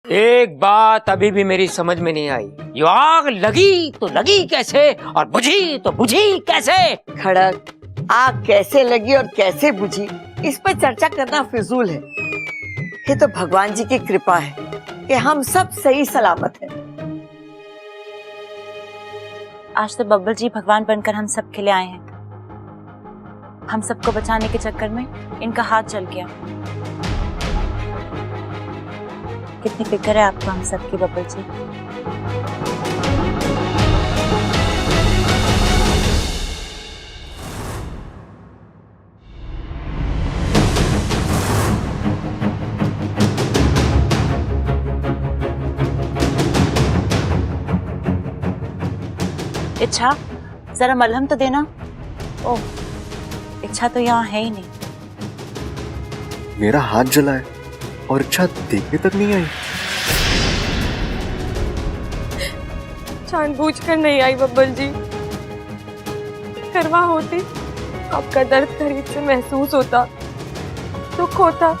एक बात अभी भी मेरी समझ में नहीं आई, ये आग लगी तो लगी कैसे और बुझी तो बुझी कैसे? खड़क, आग कैसे लगी और कैसे बुझी इस पर चर्चा करना फिजूल है। ये तो भगवान जी की कृपा है कि हम सब सही सलामत हैं। आज तो बब्बल जी भगवान बनकर हम सब के लिए आए हैं। हम सबको बचाने के चक्कर में इनका हाथ जल गया। कितनी फिक्र है आपको हम सबकी बब्बल जी। इच्छा, जरा मलहम तो देना। ओह, इच्छा तो यहाँ है ही नहीं। मेरा हाथ जला है और इच्छा देखने तक नहीं आई। जानबूझकर नहीं आई बब्बल जी। करवा होती आपका दर्द करीब से महसूस होता, दुख होता,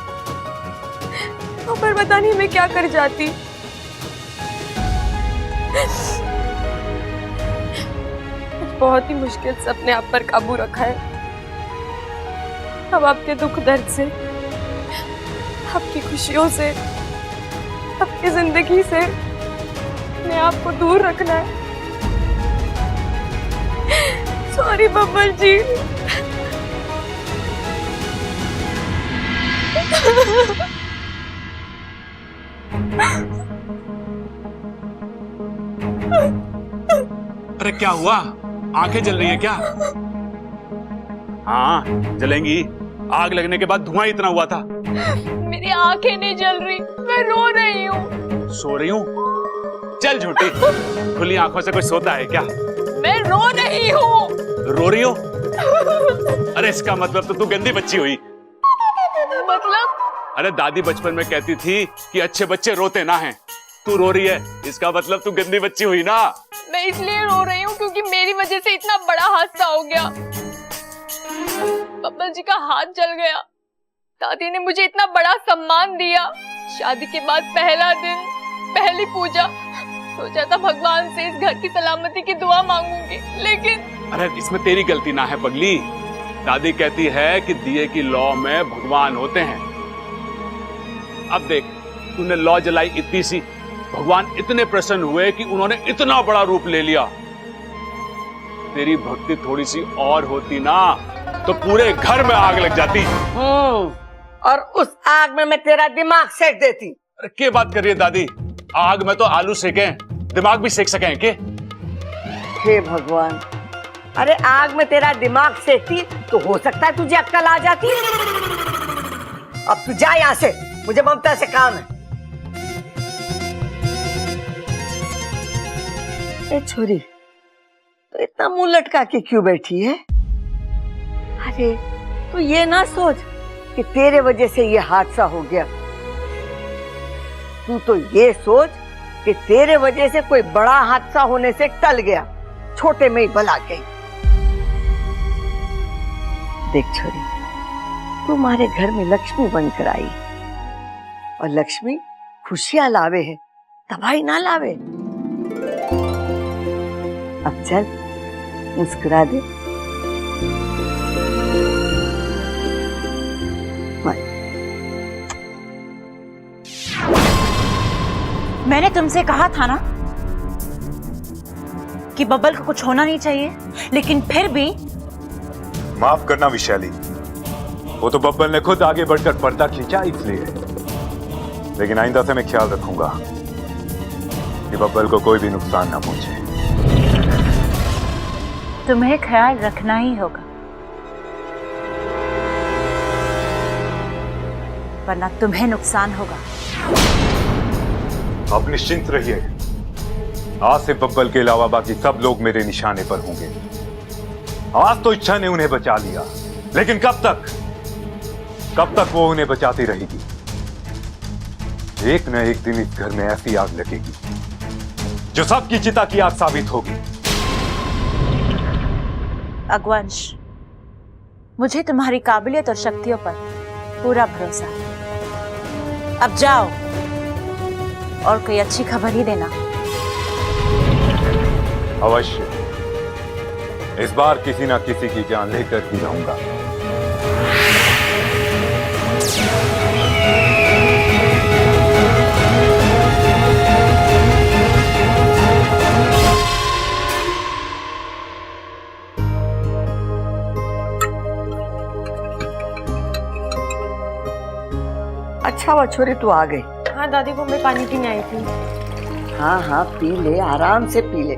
तो पर पता नहीं मैं क्या कर जाती। बहुत ही मुश्किल से अपने आप पर काबू रखा है। अब आपके दुख दर्द से, आपकी खुशियों से, आपकी जिंदगी से अपने आप को दूर रखना है। सॉरी बब्बल जी। अरे क्या हुआ? आंखें जल रही है क्या? हाँ जलेंगी, आग लगने के बाद धुआं इतना हुआ था। मेरी आंखें नहीं जल रही, मैं रो रही हूँ। सो रही हूँ? चल झूठी, खुली आंखों से कोई सोता है क्या? मैं रो रही हूँ। रो रही हो? अरे इसका मतलब तो तू गंदी बच्ची हुई। मतलब? अरे दादी बचपन में कहती थी कि अच्छे बच्चे रोते ना हैं। तू रो रही है, इसका मतलब तू गंदी बच्ची हुई ना। मैं इसलिए रो रही हूँ क्योंकि मेरी वजह से इतना बड़ा हादसा हो गया। बब्बल जी का हाथ जल गया। दादी ने मुझे इतना बड़ा सम्मान दिया। शादी के बाद पहला दिन, पहली पूजा, सोचा था भगवान से इस घर की सलामती की दुआ मांगूंगी, लेकिन अरे इसमें तेरी गलती ना है पगली। दादी कहती है कि दिए की लौ में भगवान होते हैं। अब देख, तूने लौ जलाई इतनी सी, भगवान इतने प्रसन्न हुए कि उन्होंने इतना बड़ा रूप ले लिया। तेरी भक्ति थोड़ी सी और होती ना तो पूरे घर में आग लग जाती। और उस आग में मैं तेरा दिमाग सेक देती। अरे क्या बात कर रही है दादी? आग में तो आलू सेके, दिमाग भी सेक सके क्या? हे भगवान, अरे आग में तेरा दिमाग सेकती तो हो सकता है तुझे अक्ल आ जाती। अब तू जा यहाँ से, मुझे ममता से काम है। ए छोरी, तो इतना मुंह लटका के क्यों बैठी है? अरे तू ये ना सोच कि तेरे वजह से ये हादसा हो गया। तू तो ये सोच कि तेरे वजह से कोई बड़ा हादसा होने से टल गया, छोटे में ही भला गई। देख छोरी, तुम्हारे घर में लक्ष्मी बनकर आई और लक्ष्मी खुशियां लावे है, तबाही ना लावे। अब चल मुस्कुरा दे। मैंने तुमसे कहा था ना कि बब्बल को कुछ होना नहीं चाहिए, लेकिन फिर भी। माफ करना विशाली, वो तो बब्बल ने खुद आगे बढ़कर पर्दा खींचा इसलिए। लेकिन आइंदा से मैं ख्याल रखूंगा कि बब्बल को कोई भी नुकसान ना पहुंचे। तुम्हें ख्याल रखना ही होगा, वरना तुम्हें नुकसान होगा। आप निश्चिंत रहिए, आज से बब्बल के अलावा बाकी सब लोग मेरे निशाने पर होंगे। आज तो इच्छा ने उन्हें बचा लिया, लेकिन कब तक वो उन्हें बचाती रहेगी? एक न एक दिन इस घर में ऐसी आग लगेगी जो सबकी चिता की आग साबित होगी। अगवंश, मुझे तुम्हारी काबिलियत और शक्तियों पर पूरा भरोसा है। अब जाओ और कोई अच्छी खबर ही देना। अवश्य, इस बार किसी ना किसी की जान लेकर ही रहूंगा। अच्छा हुआ छोरी तू आ गई। हाँ दादी, वो मैं पानी पीने आई थी। हाँ हाँ पी ले, आराम से पी ले।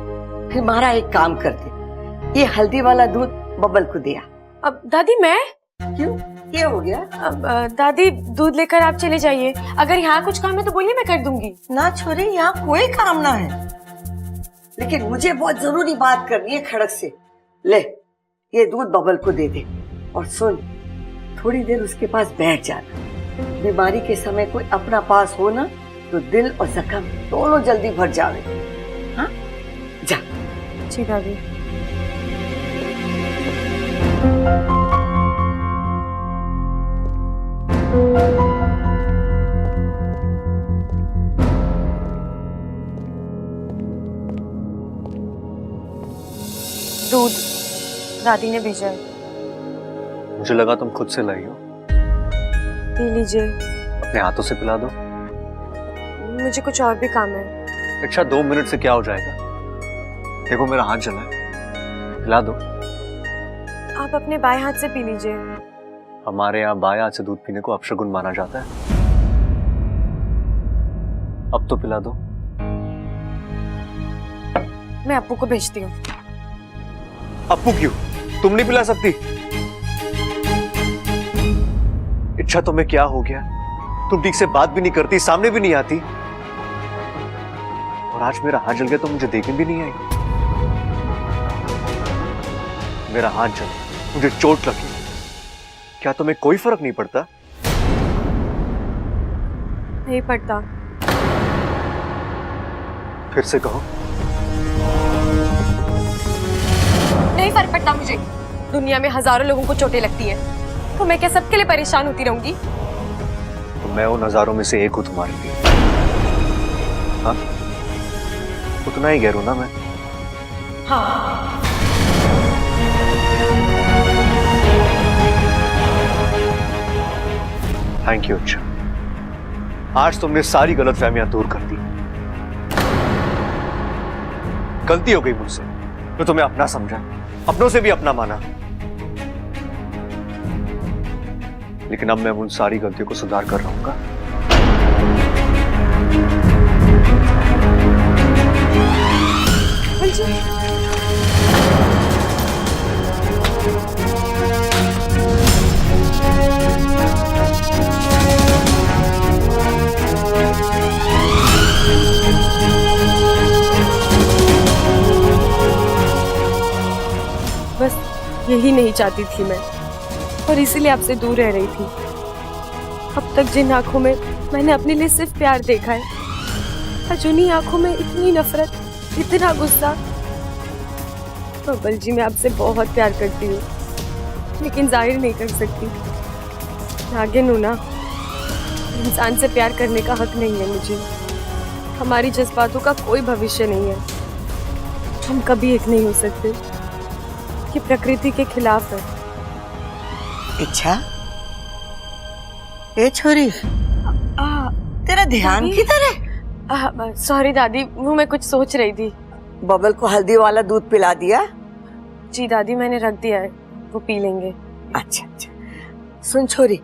फिर मारा एक काम कर दे, ये हल्दी वाला दूध बबल को दिया। अब दादी मैं क्यों, क्या हो गया? अब दादी दूध लेकर आप चले जाइए। अगर यहाँ कुछ काम है तो बोलिए, मैं कर दूंगी। ना छोरी, यहाँ कोई काम ना है, लेकिन मुझे बहुत जरूरी बात करनी है खड़क से। ले ये दूध बबल को दे दे, और सुन थोड़ी देर उसके पास बैठ जाना। बीमारी के समय कोई अपना पास हो ना तो दिल और जख्म दोनों जल्दी भर जावे। हाँ जा। जी दादी। दूध दादी ने भेजा है। मुझे लगा तुम खुद से लाई हो। पी लीजिए। अपने हाथों से पिला दो। मुझे कुछ और भी काम है। अच्छा 2 मिनट से क्या हो जाएगा? देखो मेरा हाथ जला है, पिला दो। आप अपने बाएं हाथ से पी लीजिए। हमारे यहाँ बाएं हाथ से दूध पीने को अपशगुन माना जाता है। अब तो पिला दो। मैं अप्पू को भेजती हूँ। अप्पू क्यों? तुम नहीं पिला सकती? इच्छा तुम्हें क्या हो गया? तुम ठीक से बात भी नहीं करती, सामने भी नहीं आती, और आज मेरा हाथ जल गया तो मुझे देखने भी नहीं आई। मेरा हाथ जल, मुझे चोट लगी, क्या तुम्हें कोई फर्क नहीं पड़ता? नहीं पड़ता। फिर से कहो। नहीं फर्क पड़ता मुझे। दुनिया में हजारों लोगों को चोटें लगती हैं, तो मैं क्या सबके लिए परेशान होती रहूंगी? तो मैं उन हजारों में से एक हूं तुम्हारे लिए। हाँ, उतना ही गैर हूं ना मैं। हाँ। Thank you. अच्छा, आज तुमने सारी गलतफहमियां दूर कर दी। गलती हो गई मुझसे, तो तुम्हें अपना समझा, अपनों से भी अपना माना, लेकिन अब मैं उन सारी गलतियों को सुधार कर रहूंगा। बस यही नहीं चाहती थी मैं, और इसीलिए आपसे दूर रह रही थी। अब तक जिन आंखों में मैंने अपने लिए सिर्फ प्यार देखा है, आज उन्हीं आंखों में इतनी नफरत, इतना गुस्सा। बबल जी, मैं आपसे बहुत प्यार करती हूँ, लेकिन जाहिर नहीं कर सकती। नागिन हूँ ना, इंसान से प्यार करने का हक नहीं है मुझे। हमारी जज्बातों का कोई भविष्य नहीं है, हम कभी एक नहीं हो सकते, कि प्रकृति के खिलाफ है। इच्छा, ए छोरी, तेरा ध्यान किधर है? सॉरी दादी, वो मैं कुछ सोच रही थी। बबल को हल्दी वाला दूध पिला दिया? जी दादी, मैंने रख दिया है, वो पी लेंगे। अच्छा अच्छा। सुन छोरी,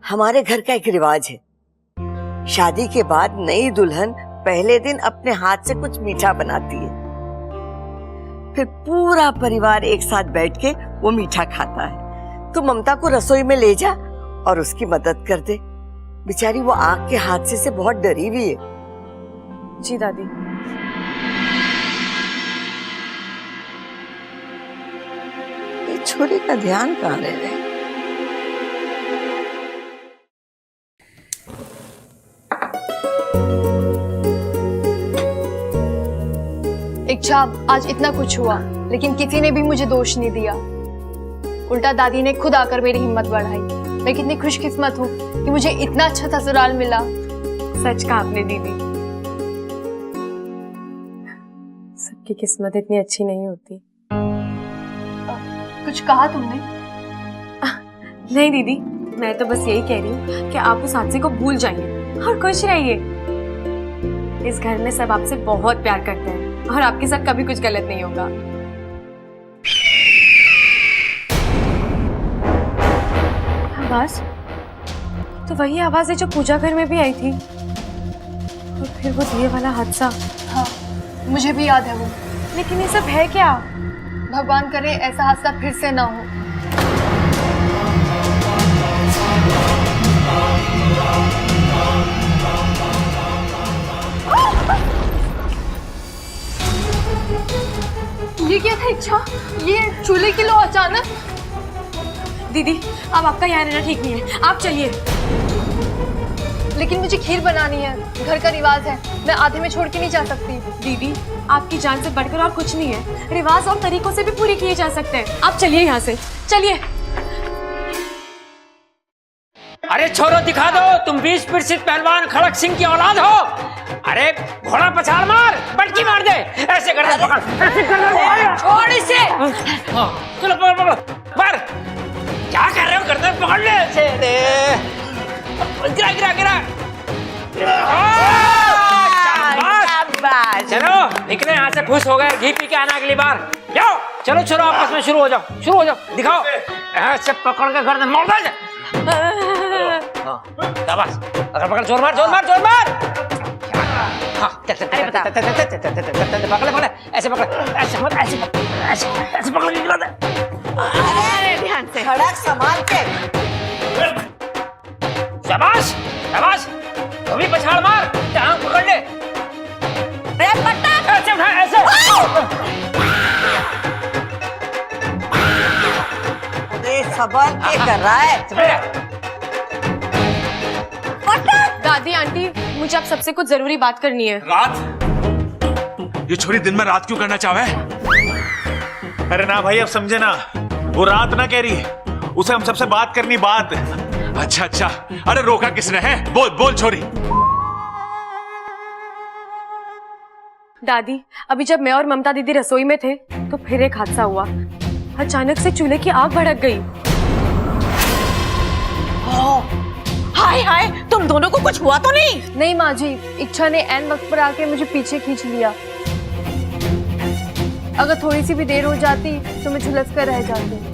हमारे घर का एक रिवाज है, शादी के बाद नई दुल्हन पहले दिन अपने हाथ से कुछ मीठा बनाती है, फिर पूरा परिवार एक साथ बैठ के वो मीठा खाता है। तू ममता को रसोई में ले जा और उसकी मदद कर दे, बेचारी वो आग के हादसे से बहुत डरी हुई है। जी दादी। ये छोरी का ध्यान कहाँ रह रहे? इच्छा, आज इतना कुछ हुआ, लेकिन किसी ने भी मुझे दोष नहीं दिया। उल्टा दादी ने खुद आकर मेरी हिम्मत बढ़ाई। मैं कितनी खुशकिस्मत हूँ कि मुझे इतना अच्छा ससुराल मिला। सच कहा आपने दीदी, सबकी किस्मत इतनी अच्छी नहीं होती। कुछ कहा तुमने? नहीं दीदी, मैं तो बस यही कह रही हूँ कि आप उस हादसे को भूल जाइए और खुश रहिए। इस घर में सब आपसे बहुत प्यार करते हैं और आपके साथ कभी कुछ गलत नहीं होगा। आवाज तो वही आवाज है जो पूजा घर में भी आई थी, और फिर वो दिए वाला हादसा। हाँ, मुझे भी याद है वो। लेकिन ये सब है क्या? भगवान करे ऐसा हादसा फिर से ना हो। ये क्या था इच्छा? ये चूल्हे की लो अचानक। दीदी अब आपका यहाँ रहना ठीक नहीं है, आप चलिए। लेकिन मुझे खीर बनानी है, घर का रिवाज है, मैं आधे में छोड़ के नहीं जा सकती। दीदी आपकी जान से बढ़कर और कुछ नहीं है, रिवाज और तरीकों से भी पूरे किए जा सकते हैं। आप चलिए यहाँ से, चलिए। अरे छोरो दिखा दो, तुम 20 प्रसिद्ध पहलवान खड़क सिंह की औलाद हो। अरे घोड़ा पछाड़ मार, बटकी मार दे, ऐसे कर दे, पकड़, ऐसे कर दे, छोड़ इसे। चलो पकड़ पकड़ मार। क्या कर रहे हो, गर्दन पकड़ ले ऐसे। गिरा गिरा गिरा। शाबाश। चलो निकले यहाँ से, खुश हो गए, घी पी के आना अगली बार। जाओ चलो छोरो, आपस में शुरू हो जाओ, शुरू हो जाओ, दिखाओ। ऐसे पकड़ के गर्दन मोड़ दे। शाबाश, पकड़ पकड़, जोर मार जोर मार जोर मार। पकड़ पकड़, ऐसे पकड़, ऐसे मत, ऐसे ऐसे ऐसे पकड़ के गिरा दे। अरे ध्यान से, खड़क संभाल के। शाबाश शाबाश, तो भी पछाड़ मार, टांग पकड़ ले। ऐसे उठा, ऐसे। अरे संभाल के कर रहा है। दादी आंटी, मुझे आप सबसे कुछ जरूरी बात करनी है। रात? ये छोरी दिन में रात क्यों करना चाहे? अरे ना भाई, अब समझे ना, वो रात ना कह रही, उसे हम सबसे बात करनी, बात। अच्छा अच्छा, अरे रोका किसने है? बोल बोल छोरी। दादी अभी जब मैं और ममता दीदी रसोई में थे तो फिर एक हादसा हुआ। अचानक से चूल्हे की आग भड़क गई। हाय हाय, तुम दोनों को कुछ हुआ तो नहीं? नहीं माँ जी, इच्छा ने ऐन वक्त पर आके मुझे पीछे खींच लिया। अगर थोड़ी सी भी देर हो जाती तो मैं झुलस कर रह जाती।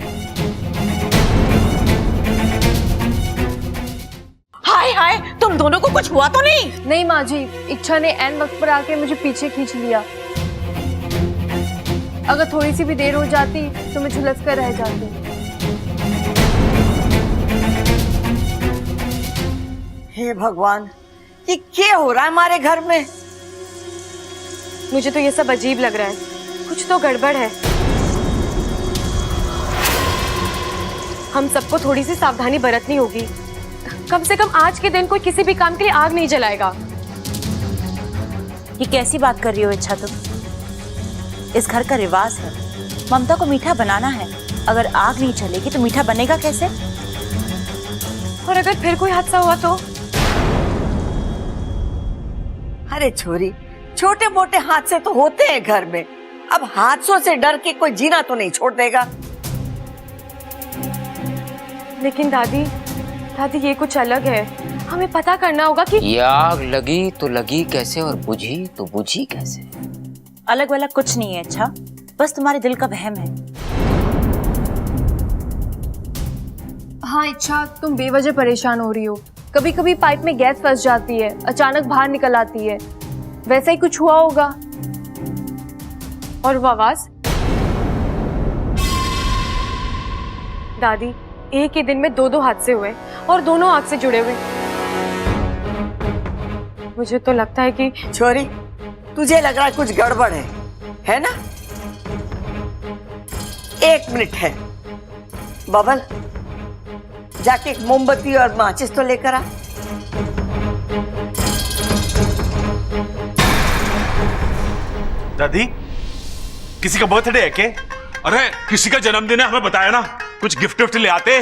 हाय हाय, तुम दोनों को कुछ हुआ तो नहीं? नहीं माँ जी, इच्छा ने ऐन वक्त पर आके मुझे पीछे खींच लिया। अगर थोड़ी सी भी देर हो जाती तो मैं झुलस कर रह जाती। हे भगवान, ये क्या हो रहा है हमारे घर में? मुझे तो ये सब अजीब लग रहा है, कुछ तो गड़बड़ है। हम सबको थोड़ी सी सावधानी बरतनी होगी। कम से कम आज के दिन कोई किसी भी काम के लिए आग नहीं जलाएगा। ये कैसी बात कर रही हो इच्छा तुम? इस घर का रिवाज है, ममता को मीठा बनाना है। अगर आग नहीं चलेगी तो मीठा बनेगा कैसे? और अगर फिर कोई हादसा हुआ तो? अरे छोरी, छोटे मोटे हादसे तो होते हैं घर में। अब हादसों से डर के कोई जीना तो नहीं छोड़ देगा। लेकिन दादी ये कुछ अलग है। हमें पता करना होगा कि ये आग लगी तो लगी कैसे और बुझी तो बुझी कैसे। अलग वलग कुछ नहीं है अच्छा, बस तुम्हारे दिल का वहम है। हाँ इच्छा, तुम बेवजह परेशान हो रही हो। कभी कभी पाइप में गैस फंस जाती है, अचानक बाहर निकल आती है, वैसा ही कुछ हुआ होगा। और वो आवाज? दादी एक ही दिन में दो हादसे हुए और दोनों आग से जुड़े हुए। मुझे तो लगता है कि छोरी, तुझे लग रहा है कुछ गड़बड़ है ना? एक मिनट है। बबल, जाके एक मोमबत्ती और माचिस तो लेकर आ। दादी, किसी का बर्थडे है क्या? अरे किसी का जन्मदिन है, हमें बताया ना, कुछ गिफ्ट विफ्ट ले आते।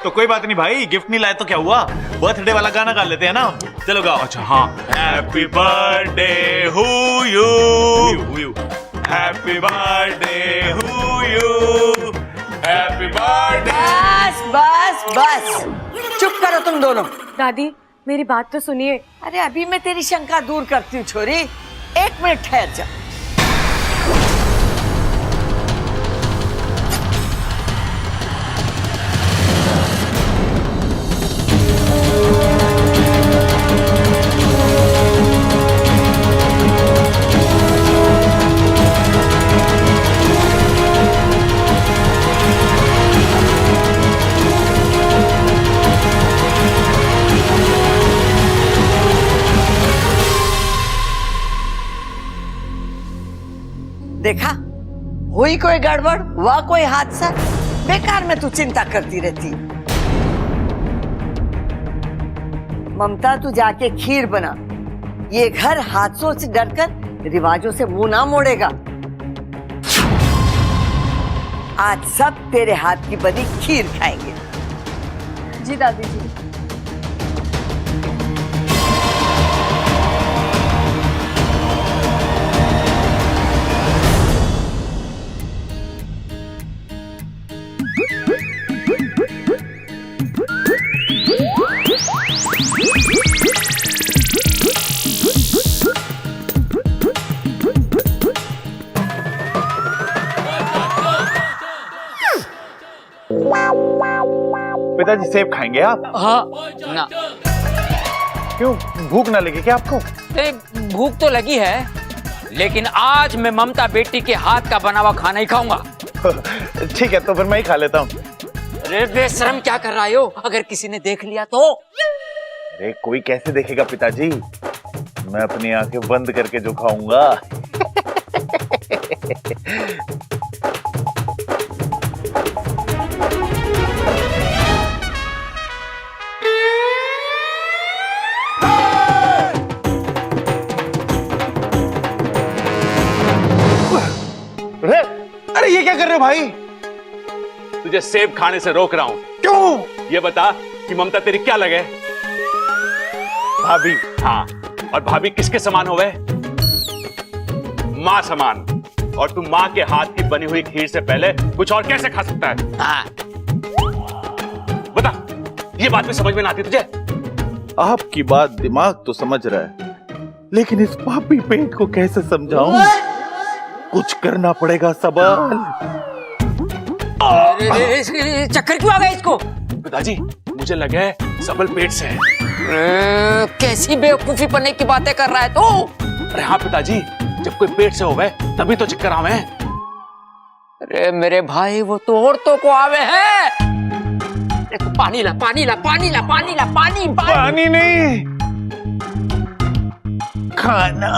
तो कोई बात नहीं भाई, गिफ्ट नहीं लाए तो क्या हुआ, बर्थडे वाला गाना गा लेते हैं ना। चलो गाओ। अच्छा हाँ। Happy birthday who you, happy birthday who you, happy birthday. बस बस बस, चुप करो तुम दोनों। दादी मेरी बात तो सुनिए। अरे अभी मैं तेरी शंका दूर करती हूँ छोरी, 1 मिनट ठहर जा। देखा, हुई कोई गड़बड़, हुआ कोई हादसा, बेकार में तू चिंता करती रहती। ममता तू जाके खीर बना, ये घर हादसों से डरकर रिवाजों से मुंह ना मोड़ेगा। आज सब तेरे हाथ की बनी खीर खाएंगे। जी दादी जी। पिताजी सेब खाएंगे आप? हाँ ना, क्यों, भूख ना लगी क्या आपको? भूख तो लगी है, लेकिन आज मैं ममता बेटी के हाथ का बना हुआ खाना ही खाऊंगा। ठीक है, तो फिर मैं ही खा लेता हूँ। अरे बेशरम क्या कर रहे हो, अगर किसी ने देख लिया तो? अरे कोई कैसे देखेगा पिताजी, मैं अपनी आंखें बंद करके जो खाऊंगा। अरे ये क्या कर रहे हो भाई? तुझे सेब खाने से रोक रहा हूं। क्यों? ये बता कि ममता तेरी क्या लगे? भाभी। हाँ, और भाभी किसके समान हो गए? माँ समान। और तू माँ के हाथ की बनी हुई खीर से पहले कुछ और कैसे खा सकता है? हाँ। बता, ये बात भी समझ में ना आती तुझे? आपकी बात दिमाग तो समझ रहा है, लेकिन इस पापी पेट को कैसे समझाऊं? कुछ करना पड़ेगा सवाल। चक्कर क्यों आ गया इसको? पिताजी मुझे लगा है सबल पेट से है। कैसी बेवकूफी पन्ने की बातें कर रहा है तू? अरे हाँ पिताजी, जब कोई पेट से होवे तभी तो चक्कर आवे हैं। अरे मेरे भाई, वो तो औरतों को आवे हैं। अरे तू पानी ला, पानी ला, पानी ला, पानी ला, पानी पानी। पानी नहीं, खाना।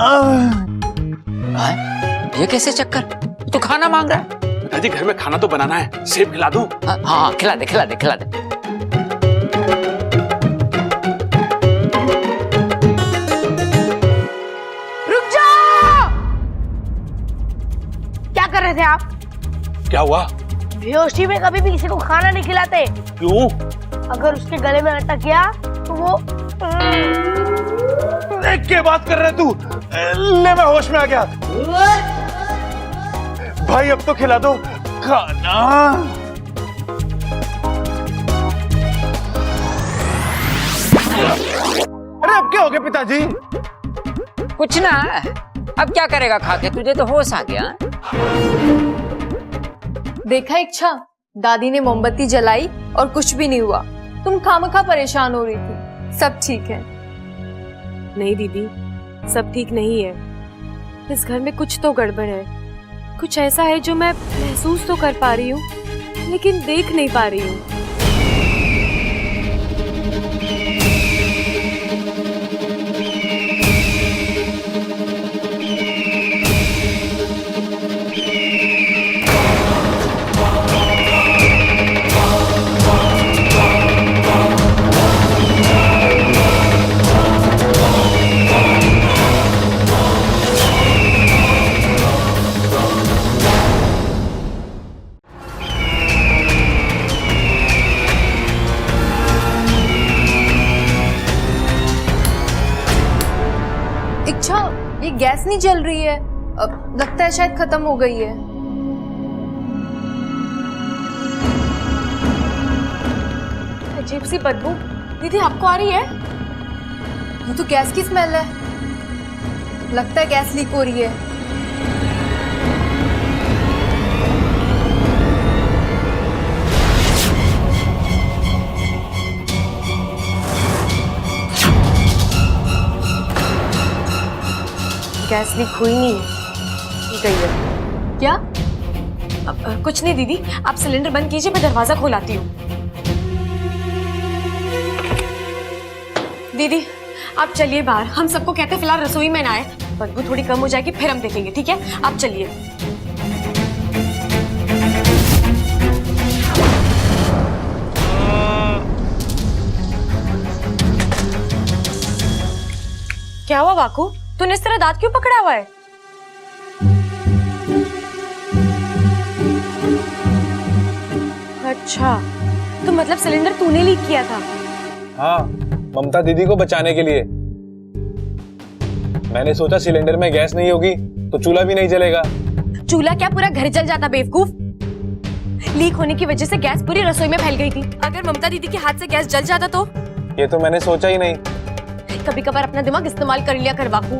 ये कैसे चक्कर? तू खाना मांग रहा है? पिताजी घर में खाना तो बनाना है, सेब खिला दूं? हाँ खिला दे, खिला दे, खिला दे। रुक जाओ! क्या कर रहे थे आप? क्या हुआ? बेहोशी में कभी भी किसी को खाना नहीं खिलाते। क्यों? अगर उसके गले में अटक गया तो वो क्या बात कर रहे तू? ले, मैं होश में आ गया। भाई अब तो खिला दो खाना। अरे अब क्या हो गया पिताजी? कुछ ना, अब क्या करेगा खा के, तुझे तो होश आ गया। देखा इच्छा, दादी ने मोमबत्ती जलाई और कुछ भी नहीं हुआ। तुम खामखा परेशान हो रही थी। सब ठीक है। नहीं दीदी, सब ठीक नहीं है। इस घर में कुछ तो गड़बड़ है, कुछ ऐसा है जो मैं महसूस तो कर पा रही हूँ लेकिन देख नहीं पा रही हूँ। ये गैस नहीं जल रही है, लगता है शायद खत्म हो गई है। अजीब सी बदबू दीदी आपको आ रही है? ये तो गैस की स्मेल है, लगता है गैस लीक हो रही है। गैस लीक हुई नहीं है, की गई है। क्या? कुछ नहीं दीदी, आप सिलेंडर बंद कीजिए, मैं दरवाजा खोलाती हूँ। दीदी आप चलिए बाहर, हम सबको कहते हैं फिलहाल रसोई में ना आए, बदबू थोड़ी कम हो जाएगी फिर हम देखेंगे, ठीक है? आप चलिए। क्या हुआ वाकू, तूने इस तरह दांत क्यों पकड़ा हुआ है? अच्छा, तो मतलब सिलेंडर तूने लीक किया था? हाँ, ममता दीदी को बचाने के लिए। मैंने सोचा सिलेंडर में गैस नहीं होगी तो चूल्हा भी नहीं जलेगा। चूल्हा क्या, पूरा घर जल जाता बेवकूफ। लीक होने की वजह से गैस पूरी रसोई में फैल गई थी। अगर ममता दीदी के हाथ से गैस जल जाता तो? ये तो मैंने सोचा ही नहीं। कभी कभार अपना दिमाग इस्तेमाल कर लिया कर वाकू।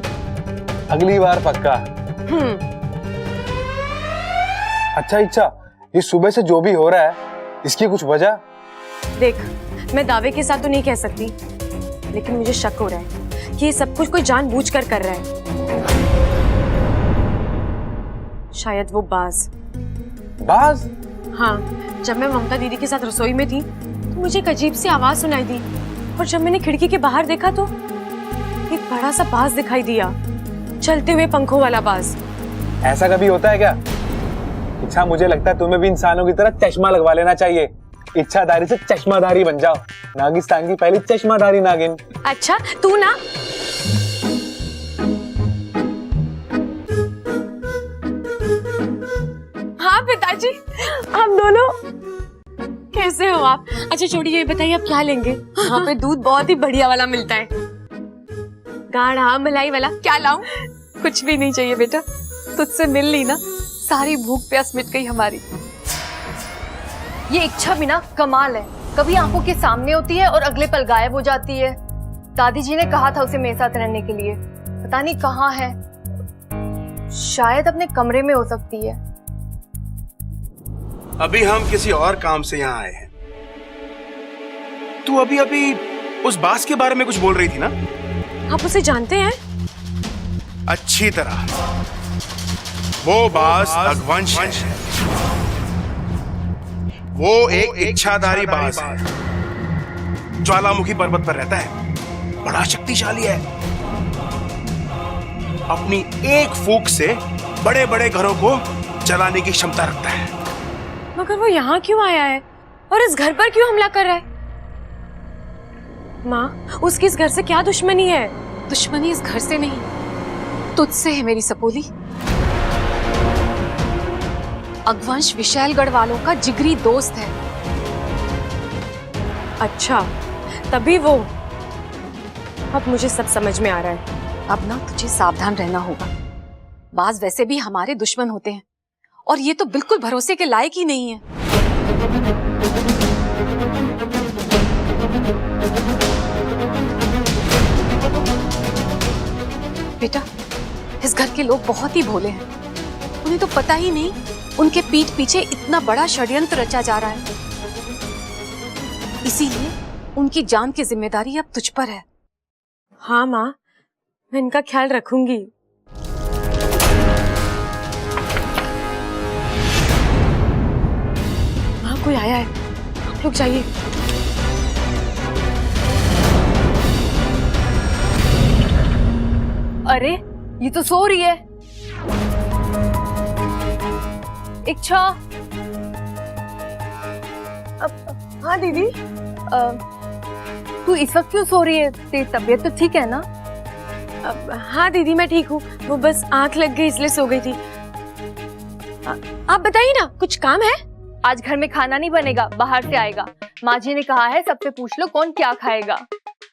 अगली बार पक्का। अच्छा इच्छा, ये सुबह से जो भी हो रहा है इसकी कुछ वजह? देख, मैं दावे के साथ तो नहीं कह सकती, लेकिन मुझे शक हो रहा है कि ये सब कुछ कोई जानबूझकर कर रहा है। शायद वो बाज। बाज? हाँ, जब मैं ममता दीदी के साथ रसोई में थी तो मुझे एक अजीब सी आवाज सुनाई दी, और जब मैंने खिड़की के बाहर देखा तो एक बड़ा सा बाज दिखाई दिया, चलते हुए पंखों वाला बाज। ऐसा कभी होता है क्या? इच्छा, मुझे लगता है तुम्हें भी इंसानों की तरह चश्मा लगवा लेना चाहिए। इच्छाधारी से चश्माधारी बन जाओ। नागिस्तान की पहली चश्माधारी नागिन। अच्छा, तू ना? हाँ पिताजी, हम दोनों। कैसे हो आप? अच्छा छोड़िए, ये बताइए आप क्या लेंगे? यहाँ पे दूध बहुत ही बढ़िया वाला मिलता है, गाढ़ा मलाई वाला। क्या लाऊं? कुछ भी नहीं चाहिए बेटा, तुझसे मिल ली ना, सारी भूख प्यास मिट गई हमारी। ये इच्छा भी ना कमाल है, कभी आंखों के सामने होती है और अगले पल गायब हो जाती है। दादी जी ने कहा था उसे मेरे साथ रहने के लिए, पता नहीं कहाँ है, शायद अपने कमरे में हो सकती है। अभी हम किसी और काम से यहाँ आए हैं। तू अभी अभी उस बास के बारे में कुछ बोल रही थी ना? आप उसे जानते हैं? अच्छी तरह। वो बास अगवंश है। वो एक इच्छाधारी बास है, ज्वालामुखी पर्वत पर रहता है, बड़ा शक्तिशाली है। अपनी एक फूंक से बड़े बड़े घरों को जलाने की क्षमता रखता है। मगर वो यहाँ क्यों आया है और इस घर पर क्यों हमला कर रहा है? माँ, उसकी इस घर से क्या दुश्मनी है? दुश्मनी इस घर से नहीं, तुझसे है मेरी सपोली। अगवंश विशालगढ़ वालों का जिगरी दोस्त है। अच्छा, तभी वो। अब मुझे सब समझ में आ रहा है। अब ना तुझे सावधान रहना होगा, बाज वैसे भी हमारे दुश्मन होते हैं और ये तो बिल्कुल भरोसे के लायक ही नहीं है। बेटा, इस घर के लोग बहुत ही भोले हैं, उन्हें तो पता ही नहीं उनके पीठ पीछे इतना बड़ा षड्यंत्र रचा जा रहा है। इसीलिए उनकी जान की जिम्मेदारी अब तुझ पर है। हाँ माँ, मैं इनका ख्याल रखूंगी। माँ, कोई आया है, आप लोग जाइए। अरे ये तो सो रही है। इच्छा। हाँ दीदी, तू इस वक्त क्यों सो रही है? तेरी तबीयत तो ठीक है ना? हाँ दीदी, मैं ठीक हूँ, वो बस आंख लग गई इसलिए सो गई थी। आप बताइए ना, कुछ काम है? आज घर में खाना नहीं बनेगा, बाहर से आएगा। माँ जी ने कहा है सबसे पूछ लो कौन क्या खाएगा।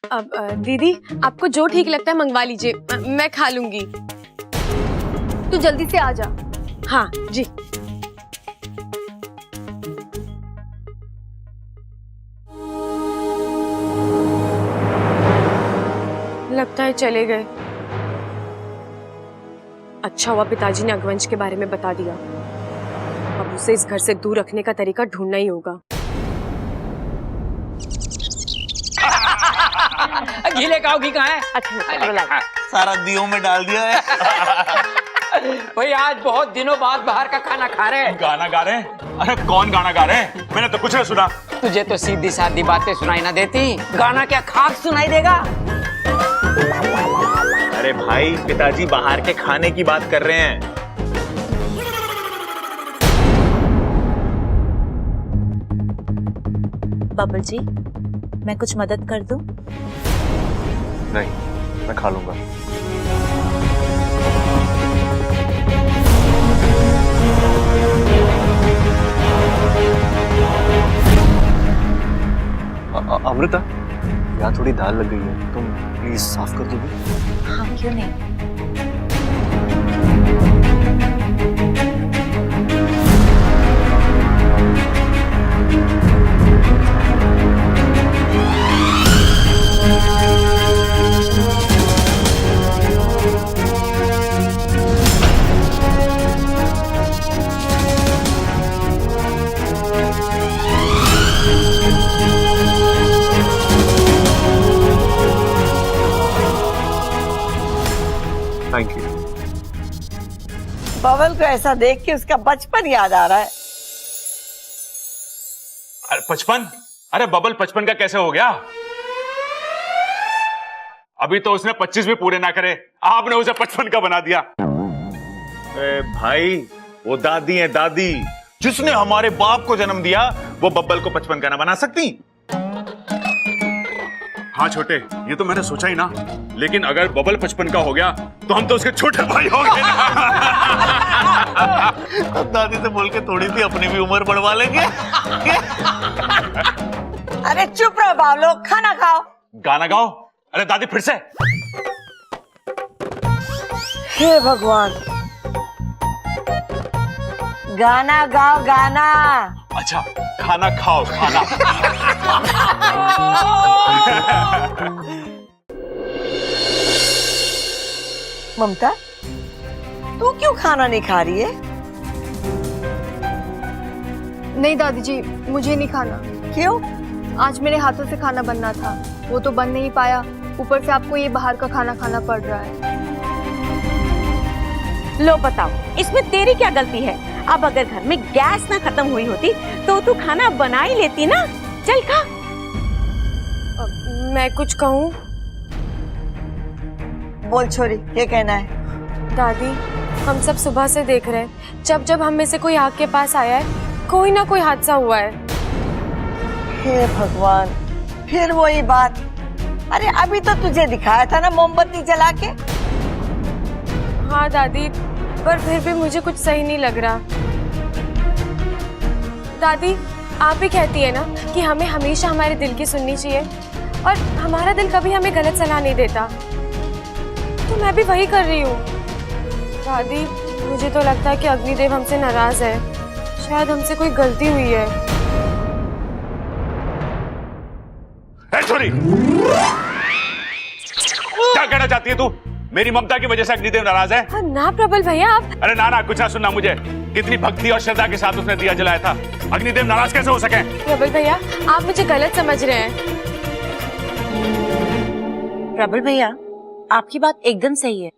अब दीदी आपको जो ठीक लगता है मंगवा लीजिए, मैं खा लूंगी। तू जल्दी से आ जा। हाँ जी। लगता है चले गए। अच्छा हुआ पिताजी ने अगवंश के बारे में बता दिया। अब उसे इस घर से दूर रखने का तरीका ढूंढना ही होगा। गीले काऊ घी कहाँ है? अच्छा सारा दियों में डाल दिया है। भाई आज बहुत दिनों बाद बाहर का खाना खा रहे हैं। गाना गा रहे हैं? अरे कौन गाना गा रहे हैं? मैंने तो कुछ नहीं सुना। तुझे तो सीधी सादी बातें सुनाई ना देती, गाना क्या खाक सुनाई देगा? अरे भाई पिताजी बाहर के खाने की बात कर रहे हैं। बबल जी, मैं कुछ मदद कर दूं? नहीं, मैं खा लूंगा। अमृता, यहाँ थोड़ी दाल लग गई है, तुम प्लीज साफ कर दोगी? हाँ, क्यों नहीं। Thank you. बबल को ऐसा देख के उसका बचपन याद आ रहा है। अरे 55? अरे बबल 55 का कैसे हो गया? अभी तो उसने 25 भी पूरे ना करे, आपने उसे 55 का बना दिया। भाई वो दादी है, दादी जिसने हमारे बाप को जन्म दिया, वो बब्बल को 55 का ना बना सकती? हाँ छोटे, ये तो मैंने सोचा ही ना, लेकिन अगर बबल 55 का हो गया तो हम तो उसके छोटे भाई हो गए ना। तो दादी से बोल के थोड़ी सी अपनी भी उम्र बढ़वा लेंगे। अरे चुप रहो बावलो, खाना खाओ। गाना गाओ। अरे दादी फिर से। हे भगवान, गाना गाओ, गाना। अच्छा, खाना खाओ, खाना। ममता, तू क्यों खाना नहीं खा रही है? नहीं दादी जी, मुझे नहीं खाना। क्यों? आज मेरे हाथों से खाना बनना था, वो तो बन नहीं पाया। ऊपर से आपको ये बाहर का खाना खाना पड़ रहा है। लो बताओ, इसमें तेरी क्या गलती है? अब अगर घर में गैस ना खत्म हुई होती तो तू खाना बना ही लेती ना। चल खा। मैं कुछ कहूँ? बोल छोरी, क्या कहना है? दादी, हम सब सुबह से देख रहे हैं, जब जब हम में से कोई आग के पास आया है, कोई ना कोई हादसा हुआ है। हे भगवान, फिर वही बात। अरे अभी तो तुझे दिखाया था ना मोमबत्ती जला के। हाँ दादी, पर फिर भी मुझे कुछ सही नहीं लग रहा। दादी, आप भी कहती है ना कि हमें हमेशा हमारे दिल की सुननी चाहिए, और हमारा दिल कभी हमें गलत सलाह नहीं देता। तो मैं भी वही कर रही हूँ। दादी, मुझे तो लगता है कि अग्निदेव हमसे नाराज है। शायद हमसे कोई गलती हुई है। छोरी, क्या कहना चाहती है तू? मेरी ममता की वजह से अग्निदेव नाराज है? हाँ, ना प्रबल भैया, आप। अरे ना ना, कुछ ना सुनना मुझे। कितनी भक्ति और श्रद्धा के साथ उसने दिया जलाया था। अग्निदेव नाराज कैसे हो सके? प्रबल भैया, आप मुझे गलत समझ रहे हैं। प्रबल भैया, आपकी बात एकदम सही है।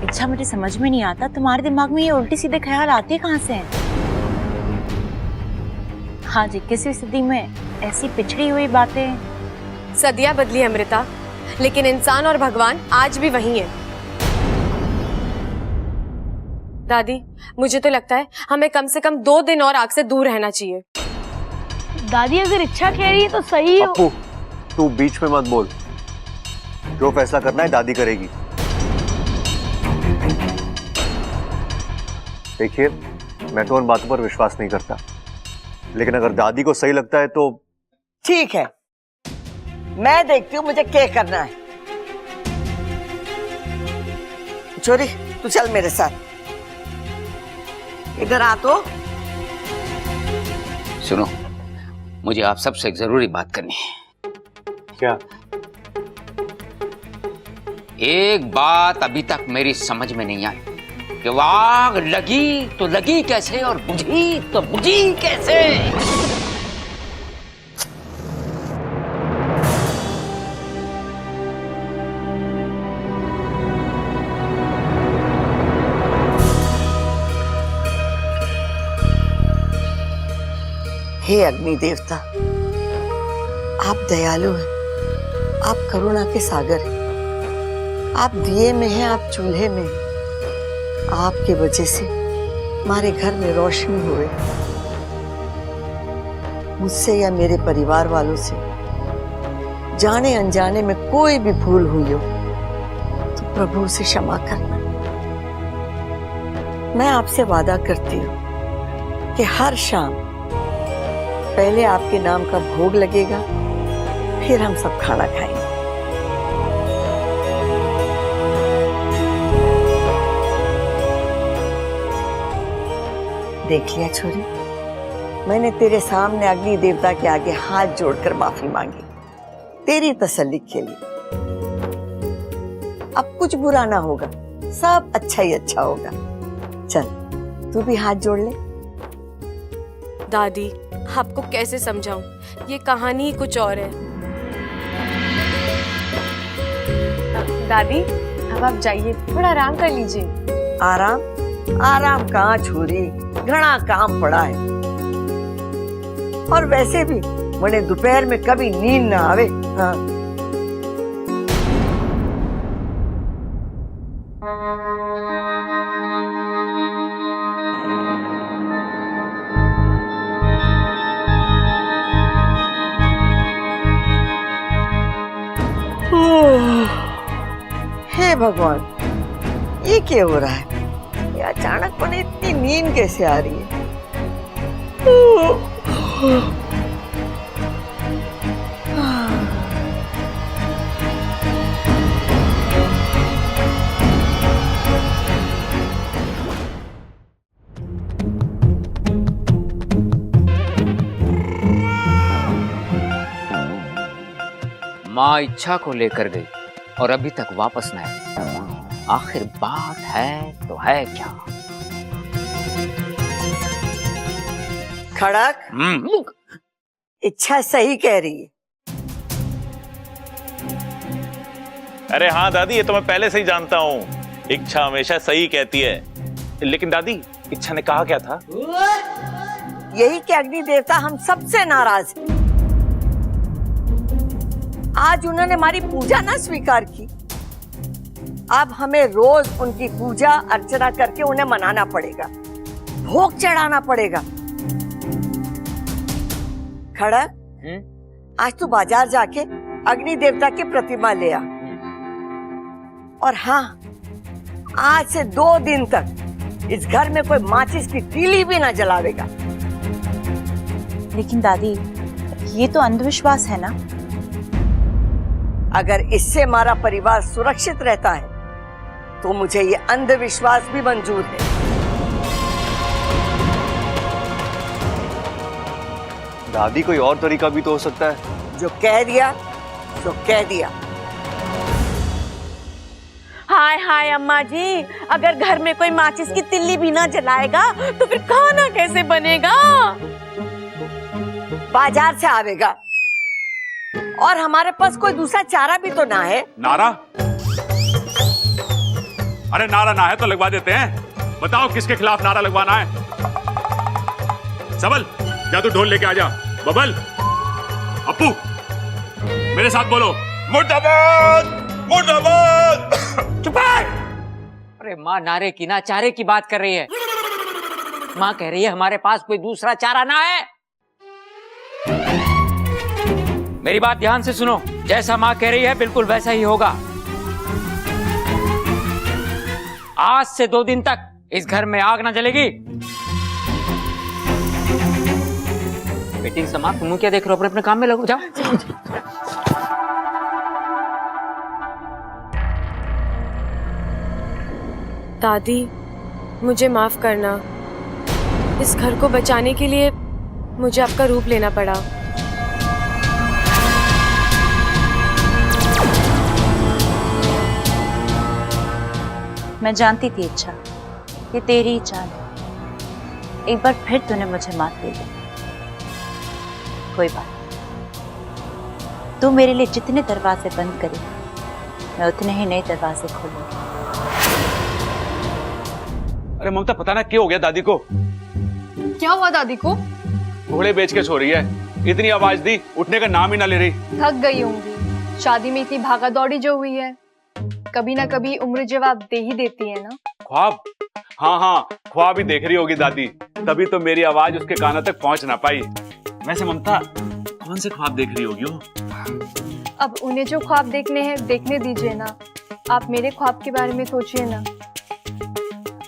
अच्छा, मुझे समझ में नहीं आता तुम्हारे दिमाग में ये उल्टी सीधे ख्याल आते कहाँ से हैं? हाँ जी, किसी स्थिति में ऐसी पिछड़ी हुई बातें। सदियां बदली अमृता, लेकिन इंसान और भगवान आज भी वही है। दादी, मुझे तो लगता है हमें कम से कम 2 दिन और आग से दूर रहना चाहिए। दादी अगर इच्छा कह रही है तो सही हो। पप्पू, तू बीच में मत बोल। जो फैसला करना है दादी करेगी। देखिए, मैं तो उन बातों पर विश्वास नहीं करता, लेकिन अगर दादी को सही लगता है तो ठीक है, मैं देखती हूँ मुझे क्या करना है। छोरी, तू चल मेरे साथ। इधर आ तो। सुनो, मुझे आप सबसे एक जरूरी बात करनी है। क्या? एक बात अभी तक मेरी समझ में नहीं आई कि वो आग लगी तो लगी कैसे और बुझी तो बुझी कैसे। हे अग्नि देवता, आप दयालु हैं, आप करुणा के सागर हैं। आप दिए में हैं, आप चूल्हे में हैं। आपके वजह से हमारे घर में रोशनी हुए। मुझसे या मेरे परिवार वालों से जाने अनजाने में कोई भी भूल हुई हो तो प्रभु से क्षमा करना। मैं आपसे वादा करती हूँ कि हर शाम पहले आपके नाम का भोग लगेगा, फिर हम सब खाना खाएंगे। देख लिया छोरी, मैंने तेरे सामने अग्नि देवता के आगे हाथ जोड़कर माफी मांगी, तेरी तसल्ली के लिए। अब कुछ बुरा ना होगा, सब अच्छा ही अच्छा होगा। चल तू भी हाथ जोड़ ले। दादी, आपको कैसे समझाऊं, ये कहानी ही कुछ और है। दादी, अब आप जाइए, थोड़ा आराम कर लीजिए। आराम आराम कहाँ छोरी, घना काम पड़ा है। और वैसे भी मैंने दोपहर में कभी नींद ना आवे। हाँ। हे भगवान, ये क्या हो रहा है? ये अचानक पने इतनी नींद कैसे आ रही है? माँ इच्छा को लेकर गई और अभी तक वापस न आई। आखिर बात है तो है क्या? खड़क, इच्छा सही कह रही है। अरे हाँ दादी, ये तो मैं पहले से ही जानता हूँ, इच्छा हमेशा सही कहती है। लेकिन दादी, इच्छा ने कहा क्या था? यही कि अग्नि देवता हम सबसे नाराज हैं। आज उन्होंने हमारी पूजा ना स्वीकार की, अब हमें रोज उनकी पूजा अर्चना करके उन्हें मनाना पड़ेगा, भोग चढ़ाना पड़ेगा। खड़ा, आज तू बाजार जाके अग्नि देवता की प्रतिमा ले आ। और हाँ, आज से 2 दिन तक इस घर में कोई माचिस की तीली भी ना जलावेगा। लेकिन दादी, ये तो अंधविश्वास है ना। अगर इससे हमारा परिवार सुरक्षित रहता है तो मुझे ये अंधविश्वास भी मंजूर है। दादी, कोई और तरीका भी तो हो सकता है। जो कह दिया तो कह दिया। हाय हाय अम्मा जी, अगर घर में कोई माचिस की तिल्ली भी ना जलाएगा तो फिर खाना कैसे बनेगा? बाजार से आवेगा और हमारे पास कोई दूसरा चारा भी तो ना है। नारा? अरे नारा ना है तो लगवा देते हैं। बताओ किसके खिलाफ नारा लगवाना है? सबल, जा तू ढोल लेके आ जा। बबल, अप्पू, मेरे साथ बोलो, मुर्दाबाद मुर्दाबाद। चुप है। अरे माँ नारे की ना चारे की बात कर रही है। माँ कह रही है हमारे पास कोई दूसरा चारा ना है। मेरी बात ध्यान से सुनो, जैसा माँ कह रही है बिल्कुल वैसा ही होगा। आज से 2 दिन तक इस घर में आग ना जलेगी। मीटिंग समाप्त, तुम क्या देख रहे हो? अपने अपने काम में लगो, जाओ। दादी, मुझे माफ करना। इस घर को बचाने के लिए मुझे आपका रूप लेना पड़ा। मैं जानती थी इच्छा, ये तेरी ही चाल है। एक बार फिर तूने मुझे मात दे दी। कोई बात नहीं। तू मेरे लिए जितने दरवाजे बंद करे, मैं उतने ही नए दरवाजे खोलूंगी। अरे ममता, पता ना क्या हो गया दादी को। क्या हुआ दादी को? घोड़े बेच के सो रही है। इतनी आवाज दी, उठने का नाम ही ना ले रही। थक गई होंगी। शादी में इतनी भागा दौड़ी जो हुई है, कभी ना कभी उम्र जवाब दे ही देती है ना। ख्वाब? हाँ हाँ, ख्वाब ही देख रही होगी दादी, तभी तो मेरी आवाज उसके कानों तक पहुंच ना पाई। वैसे ममता, कौन से ख्वाब देख रही होगी वो? अब उन्हें जो ख्वाब देखने हैं देखने दीजिए ना। आप मेरे ख्वाब के बारे में सोचिए ना।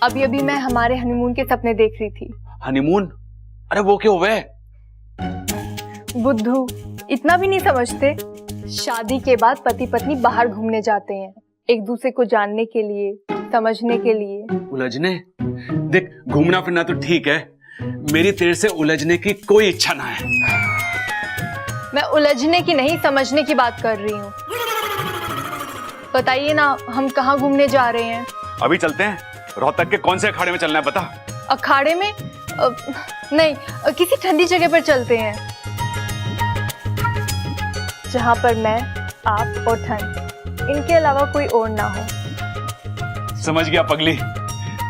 अभी अभी मैं हमारे हनीमून के सपने देख रही थी। हनीमून? अरे वो क्या हुआ है? बुद्धू, इतना भी नहीं समझते? शादी के बाद पति पत्नी बाहर घूमने जाते हैं, एक दूसरे को जानने के लिए, समझने के लिए। उलझने? देख, घूमना फिरना तो ठीक है, मेरी तेरे से उलझने की कोई इच्छा ना है। मैं उलझने की नहीं, समझने की बात कर रही हूँ। बताइए ना, हम कहाँ घूमने जा रहे हैं? अभी चलते हैं। रोहतक के कौन से अखाड़े में चलना है बता। अखाड़े में? नहीं, किसी ठंडी जगह पर चलते हैं, जहाँ पर मैं, आप और ठंड, इनके अलावा कोई और ना हो। समझ गया पगली,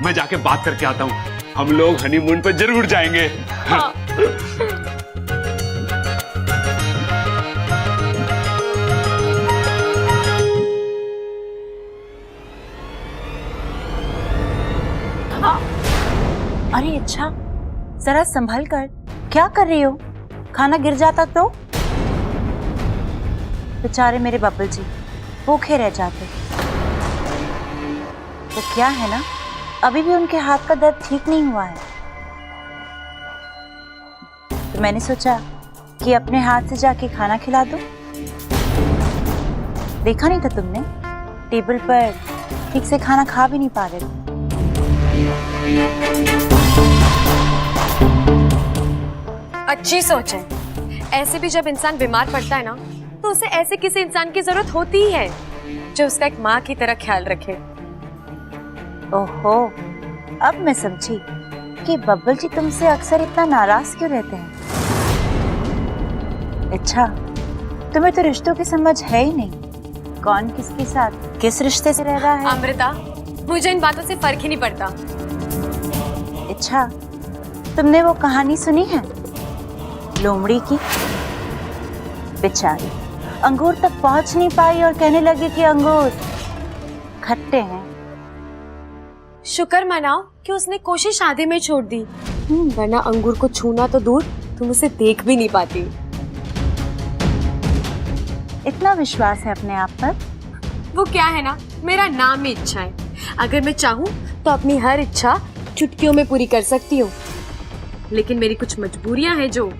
मैं जाके बात करके आता हूँ। हम लोग हनीमून पे जरूर जाएंगे। हाँ। अरे अच्छा, जरा संभल कर। क्या कर रही हो? खाना गिर जाता तो? बेचारे मेरे बब्बल जी भूखे रह जाते। तो क्या है ना, अभी भी उनके हाथ का दर्द ठीक नहीं हुआ है। तो मैंने सोचा कि अपने हाथ से जाके खाना खिला दूं। देखा नहीं था तुमने? टेबल पर ठीक से खाना खा भी नहीं पा रहे थे। अच्छी सोच है। ऐसे भी जब इंसान बीमार पड़ता है ना, तो उसे ऐसे किसी इंसान की जरूरत होती ही है जो उसका एक माँ की तरह ख्याल रखे। ओहो, अब मैं समझी कि बब्बल जी तुमसे अक्सर इतना नाराज क्यों रहते हैं। अच्छा, तुम्हें तो रिश्तों की समझ है ही नहीं। कौन किसके साथ किस रिश्ते से रह रहा है। अमृता, मुझे इन बातों से फर्क ही नहीं पड़ता। अच्छा, तुमने वो कहानी सुनी है लोमड़ी की? बेचारी अंगूर तक पहुंच नहीं पाई और कहने लगी कि अंगूर खट्टे हैं। शुक्र मनाओ कि उसने कोशिश आधे में छोड़ दी, वरना अंगूर को छूना तो दूर, तुम उसे देख भी नहीं पाती। इतना विश्वास है अपने आप पर? वो क्या है ना, मेरा नाम ही इच्छा है। अगर मैं चाहूँ तो अपनी हर इच्छा चुटकियों में पूरी कर सकती हूँ, लेकिन मेरी कुछ मजबूरियां हैं। जो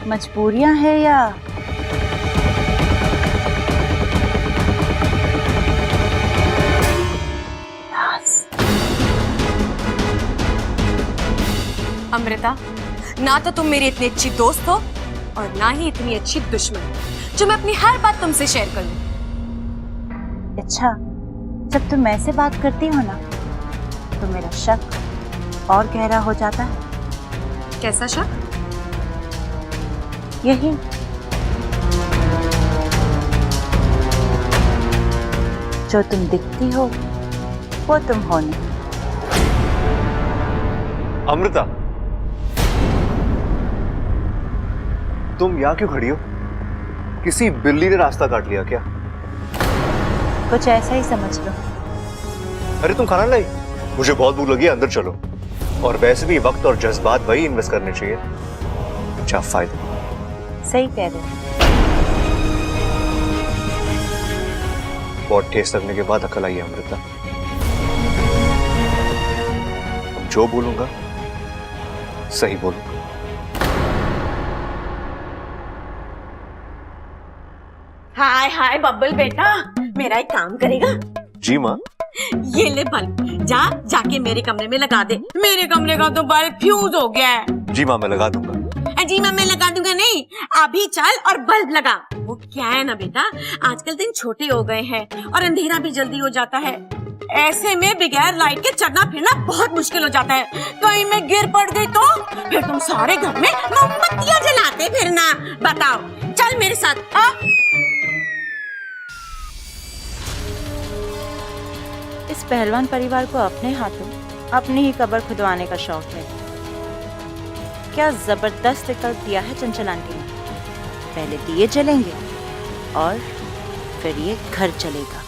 मजबूरियां हैं या अमृता, ना तो तुम मेरी इतनी अच्छी दोस्त हो और ना ही इतनी अच्छी दुश्मन जो मैं अपनी हर बात तुमसे शेयर करूं। अच्छा, जब तुम ऐसे बात करती हो ना, तो मेरा शक और गहरा हो जाता है। कैसा शक? यही, जो तुम दिखती हो वो तुम हो नहीं। अमृता, तुम यहाँ क्यों खड़ी हो? किसी बिल्ली ने रास्ता काट लिया क्या? कुछ ऐसा ही समझ लो। अरे तुम खाना लाई? मुझे बहुत भूख लगी है, अंदर चलो। और वैसे भी वक्त और जज्बात वही इन्वेस्ट करने चाहिए जहाँ फायदे। सही कह रहे हो। बहुत टेस्ट लगने के बाद अकल आई है अमृता। जो बोलूंगा सही बोलूंगा। हाय हाय बब्बल बेटा, मेरा एक काम करेगा? जी माँ। ये ले बल्ब, जाके मेरे कमरे में लगा दे। मेरे कमरे का तो बल्ब फ्यूज हो गया है। जी माँ, मैं लगा दूंगा। जी माँ, मैं लगा दूंगा नहीं, अभी चल और बल्ब लगा। वो क्या है ना बेटा, आजकल दिन छोटे हो गए हैं और अंधेरा भी जल्दी हो जाता है। ऐसे में बगैर लाइट के चलना फिरना बहुत मुश्किल हो जाता है। कहीं मैं गिर पड़ गई तो फिर तुम सारे घर में मोमबत्तियां जलाते फिरना। बताओ, चल मेरे साथ। इस पहलवान परिवार को अपने हाथों अपनी ही कब्र खुदवाने का शौक है। क्या जबरदस्त विकल्प दिया है चंचल आंटी ने। पहले दिए जलेंगे और फिर ये घर चलेगा।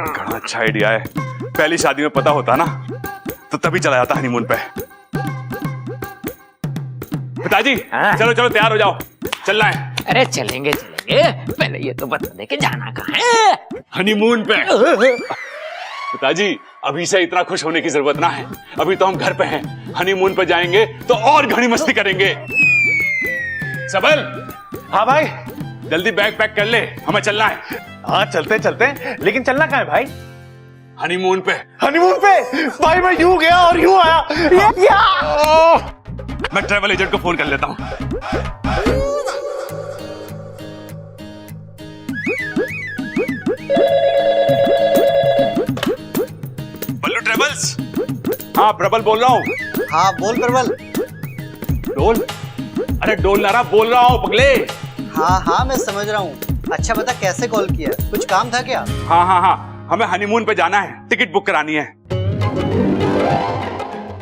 बड़ा अच्छा आइडिया है। पहली शादी में पता होता ना तो तभी चला जाता हनीमून पे। पिताजी चलो चलो तैयार हो जाओ, चलना है। अरे चलेंगे चलेंगे, पहले ये तो बता दे कि जाना कहाँ है? हनीमून पे। पिताजी अभी से इतना खुश होने की जरूरत ना है, अभी तो हम घर पे हैं। हनीमून पे जाएंगे तो और घनी मस्ती करेंगे। सबल। हाँ भाई। जल्दी बैग पैक कर ले, हमें चलना है। हाँ चलते चलते, लेकिन चलना कहाँ है भाई? हनीमून पे। हनीमून पे? भाई मैं यूं गया और यूं आया। मैं ट्रैवल एजेंट को फोन कर लेता हूँ। बल्लू ट्रेवल्स। हाँ प्रबल बोल रहा हूँ। हाँ बोल प्रबल। डोल? अरे डोल ना रहा, बोल रहा हूँ पगले। हाँ हाँ मैं समझ रहा हूँ। अच्छा बता कैसे कॉल किया, कुछ काम था क्या? हाँ हाँ हाँ, हमें हनीमून पे जाना है, टिकट बुक करानी है।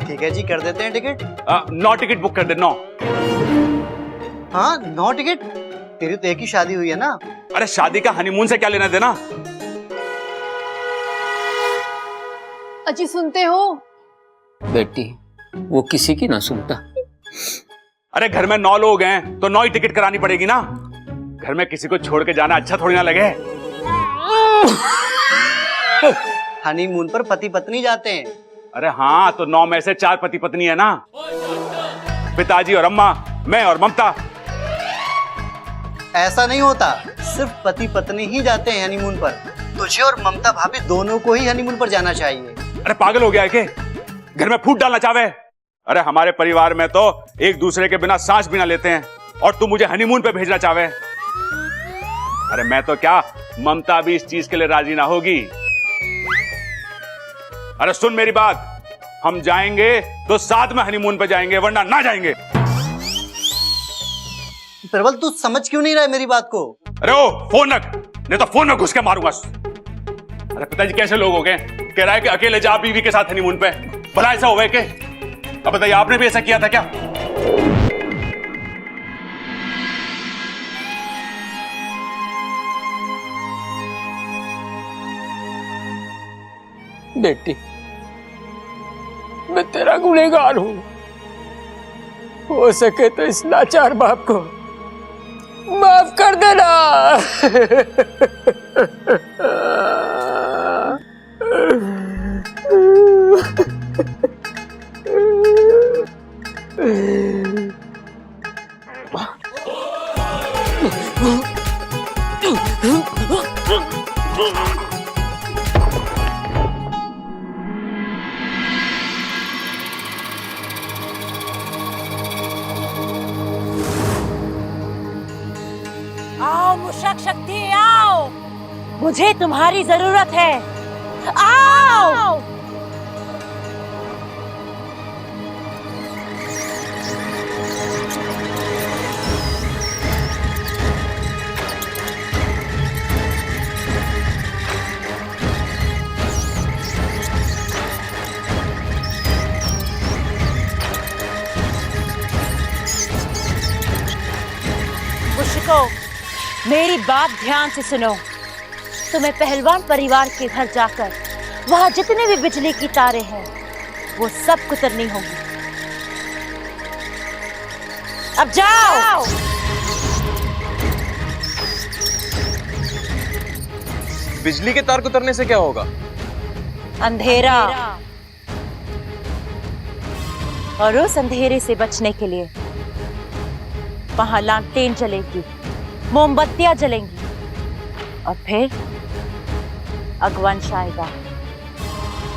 ठीक है जी, कर देते हैं टिकट। 9 टिकट बुक कर दे, 9। हाँ 9 टिकट? तेरी तो एक ही शादी हुई है ना। अरे शादी का हनीमून से क्या लेना देना? अजी सुनते हो? बेटी वो किसी की ना सुनता। अरे घर में 9 लोग हैं तो 9 ही टिकट करानी पड़ेगी ना। घर में किसी को छोड़ के जाना अच्छा थोड़ी ना लगे। हनीमून पर पति पत्नी जाते हैं। अरे हाँ, तो 9 में से 4 पति पत्नी है ना, पिताजी और अम्मा, मैं और ममता। ऐसा नहीं होता, सिर्फ पति पत्नी ही जाते हैं हनीमून पर। तुझे और ममता भाभी दोनों को ही हनीमून पर जाना चाहिए। अरे पागल हो गया है के? घर में फूट डालना चाहे? अरे हमारे परिवार में तो एक दूसरे के बिना सांस भी ना लेते हैं और तू मुझे हनीमून पे भेजना चाहे? अरे मैं तो क्या, ममता भी इस चीज के लिए राजी ना होगी। अरे सुन मेरी बात, हम जाएंगे तो साथ में हनीमून पे जाएंगे, वरना ना जाएंगे। प्रबल तू समझ क्यों नहीं रहा है मेरी बात को? अरे ओ फोन रख, नहीं तो फोन में घुस के मारूंगा। अरे पिताजी कैसे लोग हो गए, कह रहा है कि अकेले जा बीवी के साथ हनीमून पे। भला ऐसा हो गए के? अब बताइए, आपने भी ऐसा किया था क्या? बेटी मैं तेरा गुनहगार हूं, हो सके तो इस लाचार बाप को माफ कर देना। आओ मुशक शक्ति आओ, मुझे तुम्हारी जरूरत है। आओ। मुशको मेरी बात ध्यान से सुनो। तुम्हें पहलवान परिवार के घर जाकर वहां जितने भी बिजली की तारें हैं वो सब कुतरनी होंगी। अब जाओ। बिजली के तार कुतरने से क्या होगा? अंधेरा। और उस अंधेरे से बचने के लिए वहां लालटेन जलेगी, मोमबत्तियां जलेंगी, और फिर अगवंश आएगा।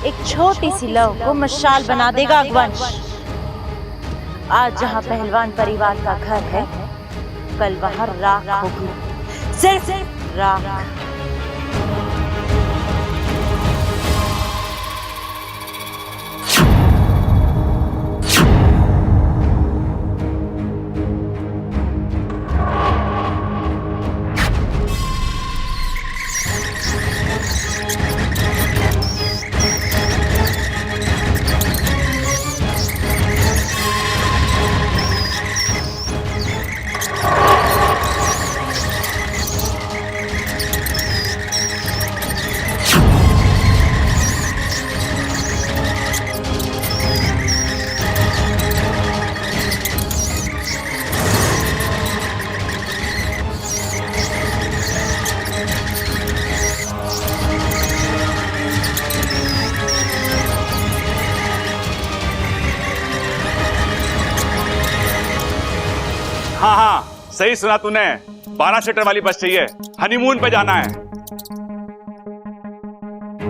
एक छोटी सी लौ को मशाल बना देगा अगवंश। आज जहां पहलवान परिवार का घर है, कल वहां राख होगी, सिर्फ राख। हाँ हाँ, सही सुना तूने। 12 सीटर वाली बस चाहिए, हनीमून पे जाना है।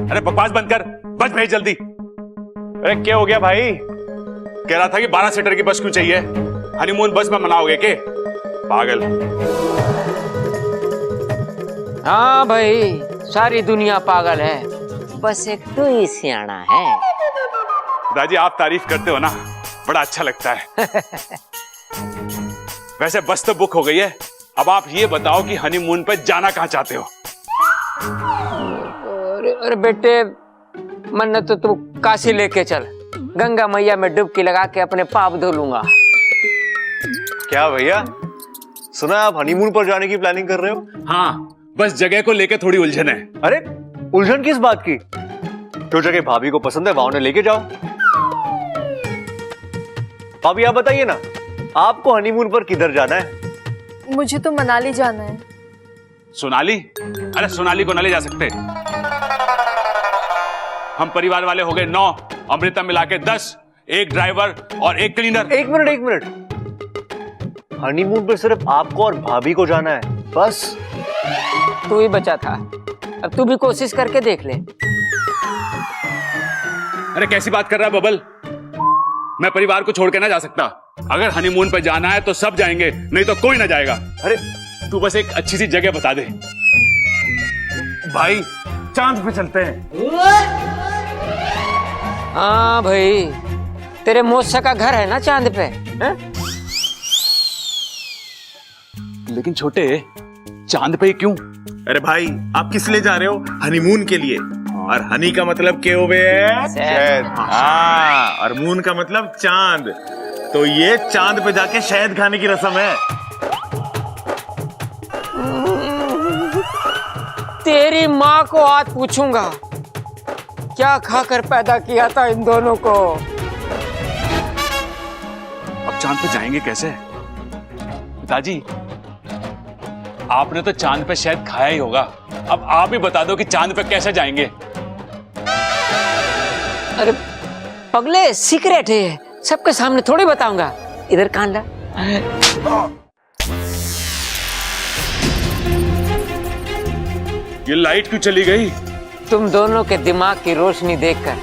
अरे बकवास बंद कर, बस भेज जल्दी। अरे क्या हो गया भाई? कह रहा था कि 12 सीटर की बस क्यों चाहिए? हनीमून बस में मनाओगे के? पागल। हाँ भाई, सारी दुनिया पागल है, बस एक तो ही सियाना है। दादी आप तारीफ करते हो ना, बड़ा अच्छा लगता है। वैसे बस तो बुक हो गई है, अब आप ये बताओ कि हनीमून पे जाना कहाँ चाहते हो? अरे बेटे, मन तो तू काशी लेके चल, गंगा मैया में डुबकी लगा के अपने पाप धो लूंगा। क्या भैया, सुना आप हनीमून पर जाने की प्लानिंग कर रहे हो? हाँ, बस जगह को लेके थोड़ी उलझन है। अरे उलझन किस बात की? जो जगह भाभी को पसंद है वहां उन्हें लेके जाओ। भाभी आप बताइए ना, आपको हनीमून पर किधर जाना है? मुझे तो मनाली जाना है। सोनाली? अरे सोनाली को न ले जा सकते। हम परिवार वाले हो गए 9, अमृता मिला के 10, एक ड्राइवर और एक क्लीनर। एक मिनट, हनीमून पर सिर्फ आपको और भाभी को जाना है, बस? तू ही बचा था, अब तू भी कोशिश करके देख ले। अरे कैसी बात कर रहा है बबल? मैं परिवार को छोड़ के ना जा सकता। अगर हनीमून पे जाना है तो सब जाएंगे, नहीं तो कोई ना जाएगा। अरे तू बस एक अच्छी सी जगह बता दे। भाई चांद पे चलते हैं। हाँ भाई, तेरे मौसा का घर है ना चांद पे, है? लेकिन छोटे, चांद पे क्यों? अरे भाई, आप किस लिए जा रहे हो? हनीमून के लिए। और हनी का मतलब क्या हुए? शहद। हाँ, और मून का मतलब चांद। तो ये चांद पे जाके शहद खाने की रस्म है। तेरी माँ को आज पूछूंगा, क्या खाकर पैदा किया था इन दोनों को। अब चांद पे जाएंगे कैसे? पिताजी, आपने तो चांद पे शायद खाया ही होगा, अब आप ही बता दो कि चांद पे कैसे जाएंगे। अरे पगले, सीक्रेट है, सबके सामने थोड़ी बताऊंगा। इधर कान ला। ये लाइट क्यों चली गई? तुम दोनों के दिमाग की रोशनी देखकर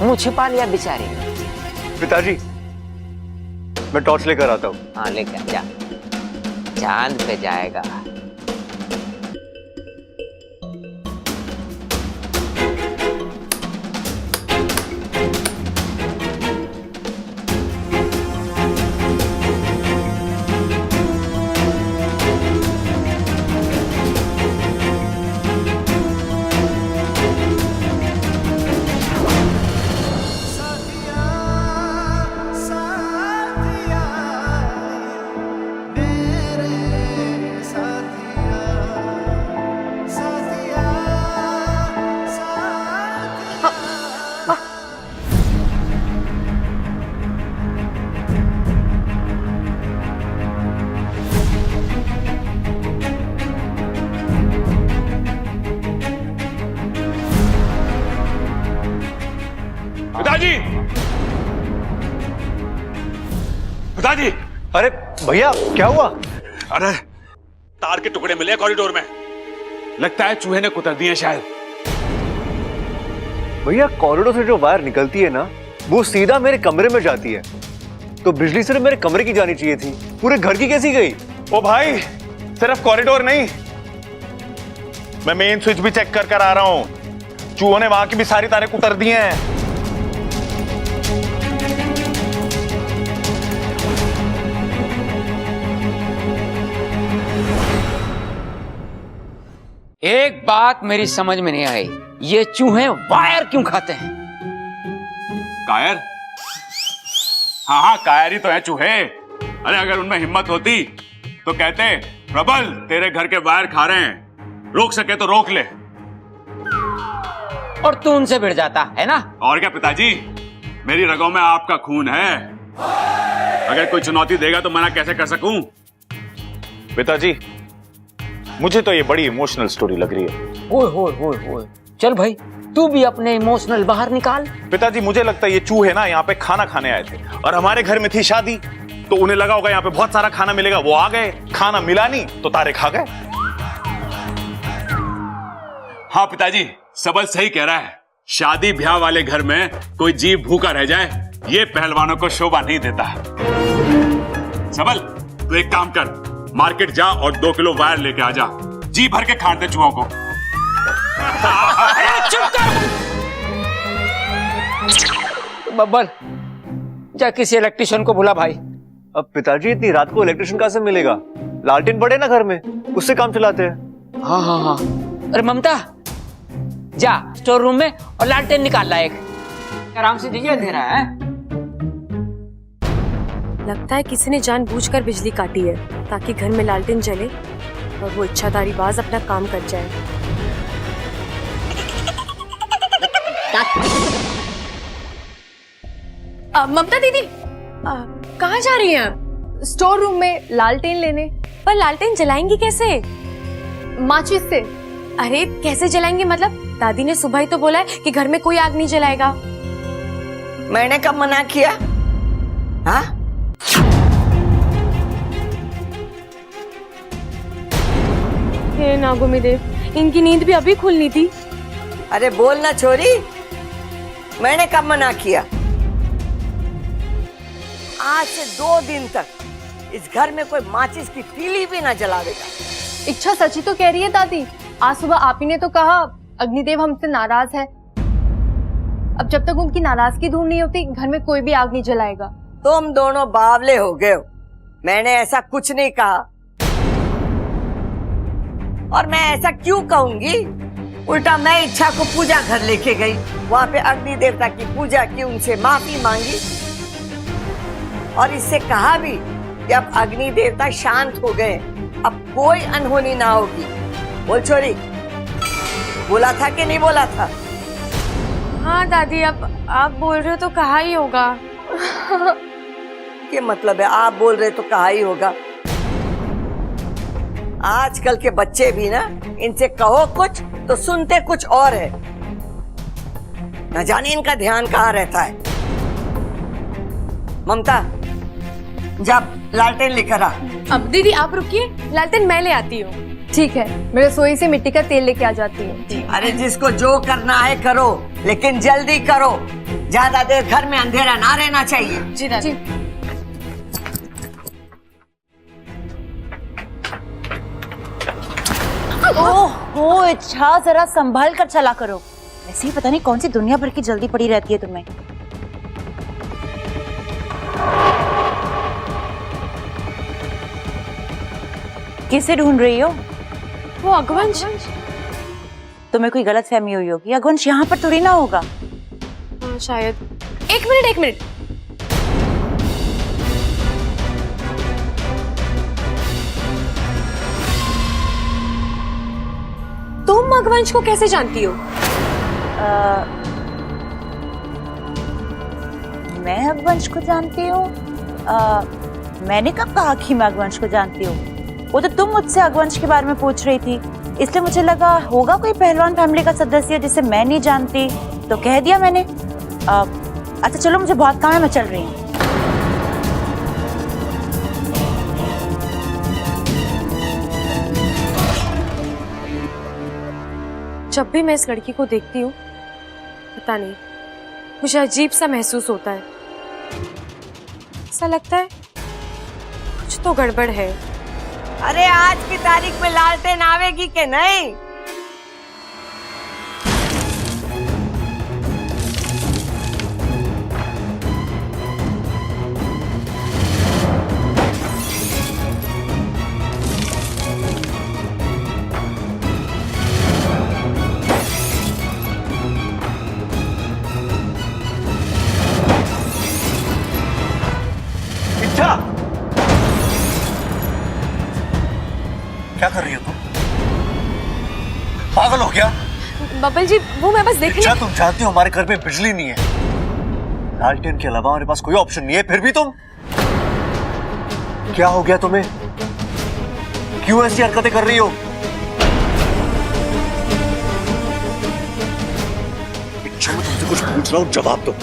मुंह छिपा लिया बेचारी। पिताजी, मैं टॉर्च लेकर आता हूँ। हाँ लेकर जा, चांद पे जाएगा। साथिया पिताजी। अरे भैया क्या हुआ? अरे तार के टुकड़े मिले कॉरिडोर में, लगता है चूहे ने कुतर दिए शायद। भैया कॉरिडोर से जो वायर निकलती है ना, वो सीधा मेरे कमरे में जाती है, तो बिजली सिर्फ मेरे कमरे की जानी चाहिए थी, पूरे घर की कैसी गई? ओ भाई, सिर्फ कॉरिडोर नहीं, मैं मेन स्विच भी चेक कर आ रहा हूं। चूहों ने वहां की भी सारी तारें कुतर दी हैं। एक बात मेरी समझ में नहीं आई, ये चूहे वायर क्यों खाते हैं? कायर? हाँ हाँ, कायर ही तो है चूहे। अरे अगर उनमें हिम्मत होती तो कहते प्रबल तेरे घर के वायर खा रहे हैं, रोक सके तो रोक ले। और तू उनसे भिड़ जाता है ना? और क्या पिताजी, मेरी रगों में आपका खून है, अगर कोई चुनौती देगा तो मना कैसे कर सकूं? पिताजी, मुझे तो ये बड़ी इमोशनल स्टोरी लग रही है। ओए चल भाई, तू भी अपने इमोशनल बाहर निकाल। पिताजी, मुझे लगता है ये चूहे ना यहाँ पे खाना खाने आए थे, और हमारे घर में थी शादी, तो उन्हें लगा होगा यहाँ पे बहुत सारा खाना मिलेगा, वो आ गए, खाना मिला नहीं तो तारे खा गए। हाँ पिताजी, सबल सही कह रहा है, शादी ब्याह वाले घर में कोई जीव भूखा रह जाए, ये पहलवानों को शोभा नहीं देता। सबल, तू एक काम कर, मार्केट जा और 2 किलो वायर लेके आ जा, जी भर के खाट दे चूहों को। अरे चुप कर बब्बर, जा किसी इलेक्ट्रिशियन को बुला भाई। अब पिताजी इतनी रात को इलेक्ट्रिशियन कहां से मिलेगा? लालटेन पड़े ना घर में, उससे काम चलाते हैं। हाँ। अरे ममता, जा स्टोर रूम में और लालटेन निकाल ला एक, आराम से दीजिए, अंधेरा है। लगता है किसी ने जानबूझकर बिजली काटी है ताकि घर में लालटेन जले और वो इच्छाधारी बाज अपना काम कर जाए। ममता दीदी, कहाँ जा रही हैं आप? स्टोर रूम में लालटेन लेने। पर लालटेन जलाएंगी कैसे? माचिस से। अरे कैसे जलाएंगे? मतलब दादी ने सुबह ही तो बोला है कि घर में कोई आग नहीं जलाएगा। मैंने कब मना किया? हाँ? हे नागोमी देव, इनकी नींद भी अभी खुलनी थी। अरे बोल ना छोरी, मैंने कब मना किया? आज से 2 दिन तक इस घर में कोई माचिस की तीली भी ना जलावेगा। इच्छा सच्ची तो कह रही है दादी, आज सुबह आप ही ने तो कहा अग्निदेव हमसे नाराज है। अब जब तक उनकी नाराजगी दूर नहीं होती, घर में कोई भी आग नहीं जलाएगा। तुम दोनों बावले हो गए हो, मैंने ऐसा कुछ नहीं कहा। और मैं ऐसा क्यों कहूंगी? उल्टा मैं इच्छा को पूजा घर लेके गई, वहां पे अग्नि देवता की पूजा की, उनसे माफी मांगी और इससे कहा भी कि अब अग्नि देवता शांत हो गए, अब कोई अनहोनी ना होगी। बोल छोरी, बोला था कि नहीं बोला था? हाँ दादी, अब आप बोल रहे हो तो कहा ही होगा। क्या मतलब है आप बोल रहे तो कहा ही होगा? आजकल के बच्चे भी ना, इनसे कहो कुछ तो सुनते कुछ और है, न जाने इनका ध्यान कहाँ रहता है। ममता, जब लालटेन लेकर आ। अब दीदी आप रुकिए, लालटेन मैं ले आती हूँ। ठीक है, मैं रसोई से मिट्टी का तेल लेके आ जाती हूँ। अरे जिसको जो करना है करो, लेकिन जल्दी करो, ज्यादा देर घर में अंधेरा ना रहना चाहिए। जी दादी। ओह इच्छा, जरा संभाल कर चला करो, ऐसे ही पता नहीं कौन सी दुनिया भर की जल्दी पड़ी रहती है तुम्हें। किसे ढूंढ रही हो? वो अगवंश। तुम्हें कोई गलत फहमी हुई होगी, अगवंश यहाँ पर थोड़ी ना होगा। शायद। एक मिनट। तुम अगवंश को कैसे जानती हो? मैं अगवंश को जानती हूँ? मैंने कब कहा कि मैं अगवंश को जानती हूँ? वो तो तुम मुझसे अगवंश के बारे में पूछ रही थी, इसलिए मुझे लगा होगा कोई पहलवान फैमिली का सदस्य जिसे मैं नहीं जानती, तो कह दिया मैंने। अच्छा चलो, मुझे बहुत काम है, मैं चल रही हूँ। जब भी मैं इस लड़की को देखती हूँ पता नहीं मुझे अजीब सा महसूस होता है। ऐसा लगता है कुछ तो गड़बड़ है। अरे आज की तारीख में लालटेन आवेगी कि नहीं? इच्छा, क्या कर रही हो तुम? पागल हो क्या? बबल जी वो मैं बस देखने। इच्छा, तुम जानती हो हमारे घर में बिजली नहीं है, लालटेन के अलावा हमारे पास कोई ऑप्शन नहीं है, फिर भी तुम, क्या हो गया तुम्हें? क्यों ऐसी हरकतें कर रही हो? इच्छा, मैं तुमसे कुछ पूछ रहा हूं, जवाब दो,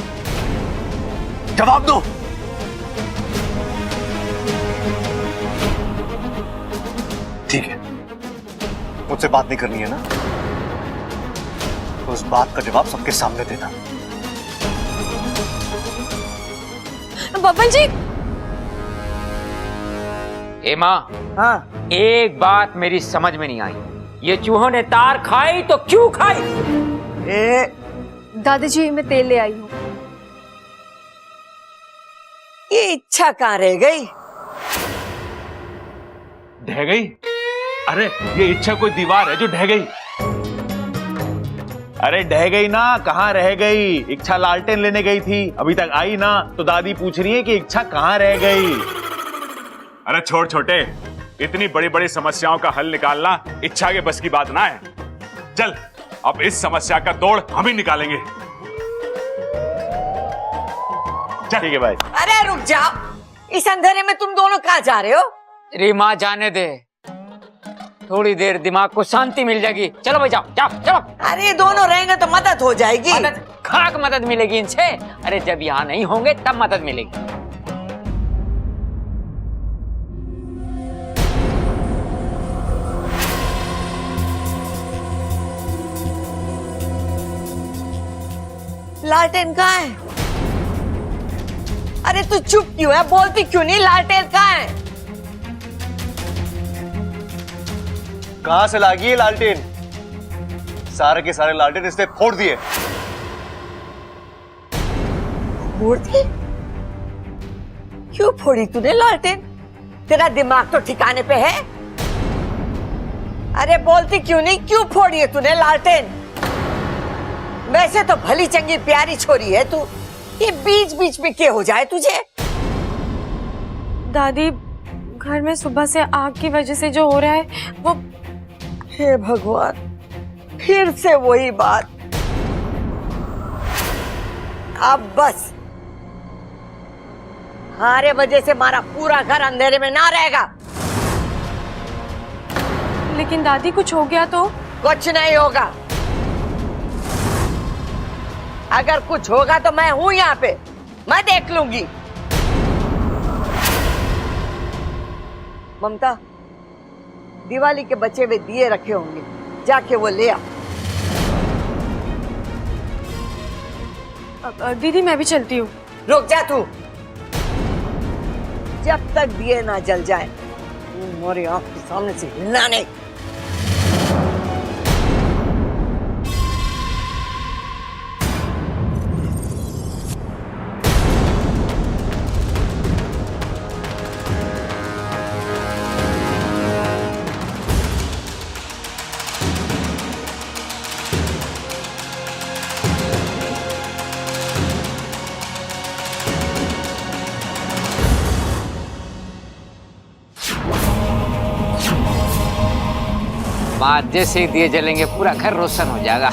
जवाब दो। ठीक है, मुझसे बात नहीं करनी है ना, तो उस बात का जवाब सबके सामने देना। बबल जी। ए माँ, हाँ, एक बात मेरी समझ में नहीं आई, ये चूहों ने तार खाई तो क्यों खाई? दादाजी मैं तेल ले आई हूँ। ये इच्छा कहाँ रह गई? ढह गई? अरे ये इच्छा कोई दीवार है जो ढह गई? अरे ढह गई ना, कहाँ रह गई? इच्छा लालटेन लेने गई थी, अभी तक आई ना, तो दादी पूछ रही है कि इच्छा कहाँ रह गई। अरे छोड़ छोटे, इतनी बड़ी बड़ी समस्याओं का हल निकालना इच्छा के बस की बात ना है। चल अब इस समस्या का तोड़ हम ही निकालेंगे। ठीक है भाई। अरे रुक जाओ, इस अंधेरे में तुम दोनों कहाँ जा रहे हो? रीमा जाने दे, थोड़ी देर दिमाग को शांति मिल जाएगी। चलो भाई, जाओ जाओ चलो। अरे दोनों रहेंगे तो मदद हो जाएगी। मदद? खाक मदद मिलेगी इनसे? अरे जब यहाँ नहीं होंगे तब मदद मिलेगी। लालटेन कहाँ है? अरे तू चुप क्यों है? बोलती क्यों नहीं? लालटेन कहाँ है? कहां से लागी है लालटेन? सारे के सारे लालटेन इसने फोड़ दिए। फोड़ दिए? क्यों फोड़ी तूने लालटेन? तेरा दिमाग तो ठिकाने पे है? अरे बोलती क्यों नहीं? क्यों फोड़ी है तूने लालटेन? वैसे तो भली चंगी प्यारी छोरी है तू, ये बीच बीच में क्या हो जाए तुझे? दादी घर में सुबह से आग की वजह से जो हो रहा है वो। हे भगवान, फिर से वही बात। अब बस हमारे वजह से हमारा पूरा घर अंधेरे में ना रहेगा। लेकिन दादी कुछ हो गया तो? कुछ नहीं होगा। अगर कुछ होगा तो मैं हूं यहाँ पे, मैं देख लूंगी। ममता, दिवाली के बचे हुए दिए रखे होंगे, जाके वो ले आ। दीदी मैं भी चलती हूँ। रुक जा तू, जब तक दिए ना जल जाए मेरी आंख के सामने से हिलना नहीं। बाद जैसे ही दिए जलेंगे पूरा घर रोशन हो जाएगा।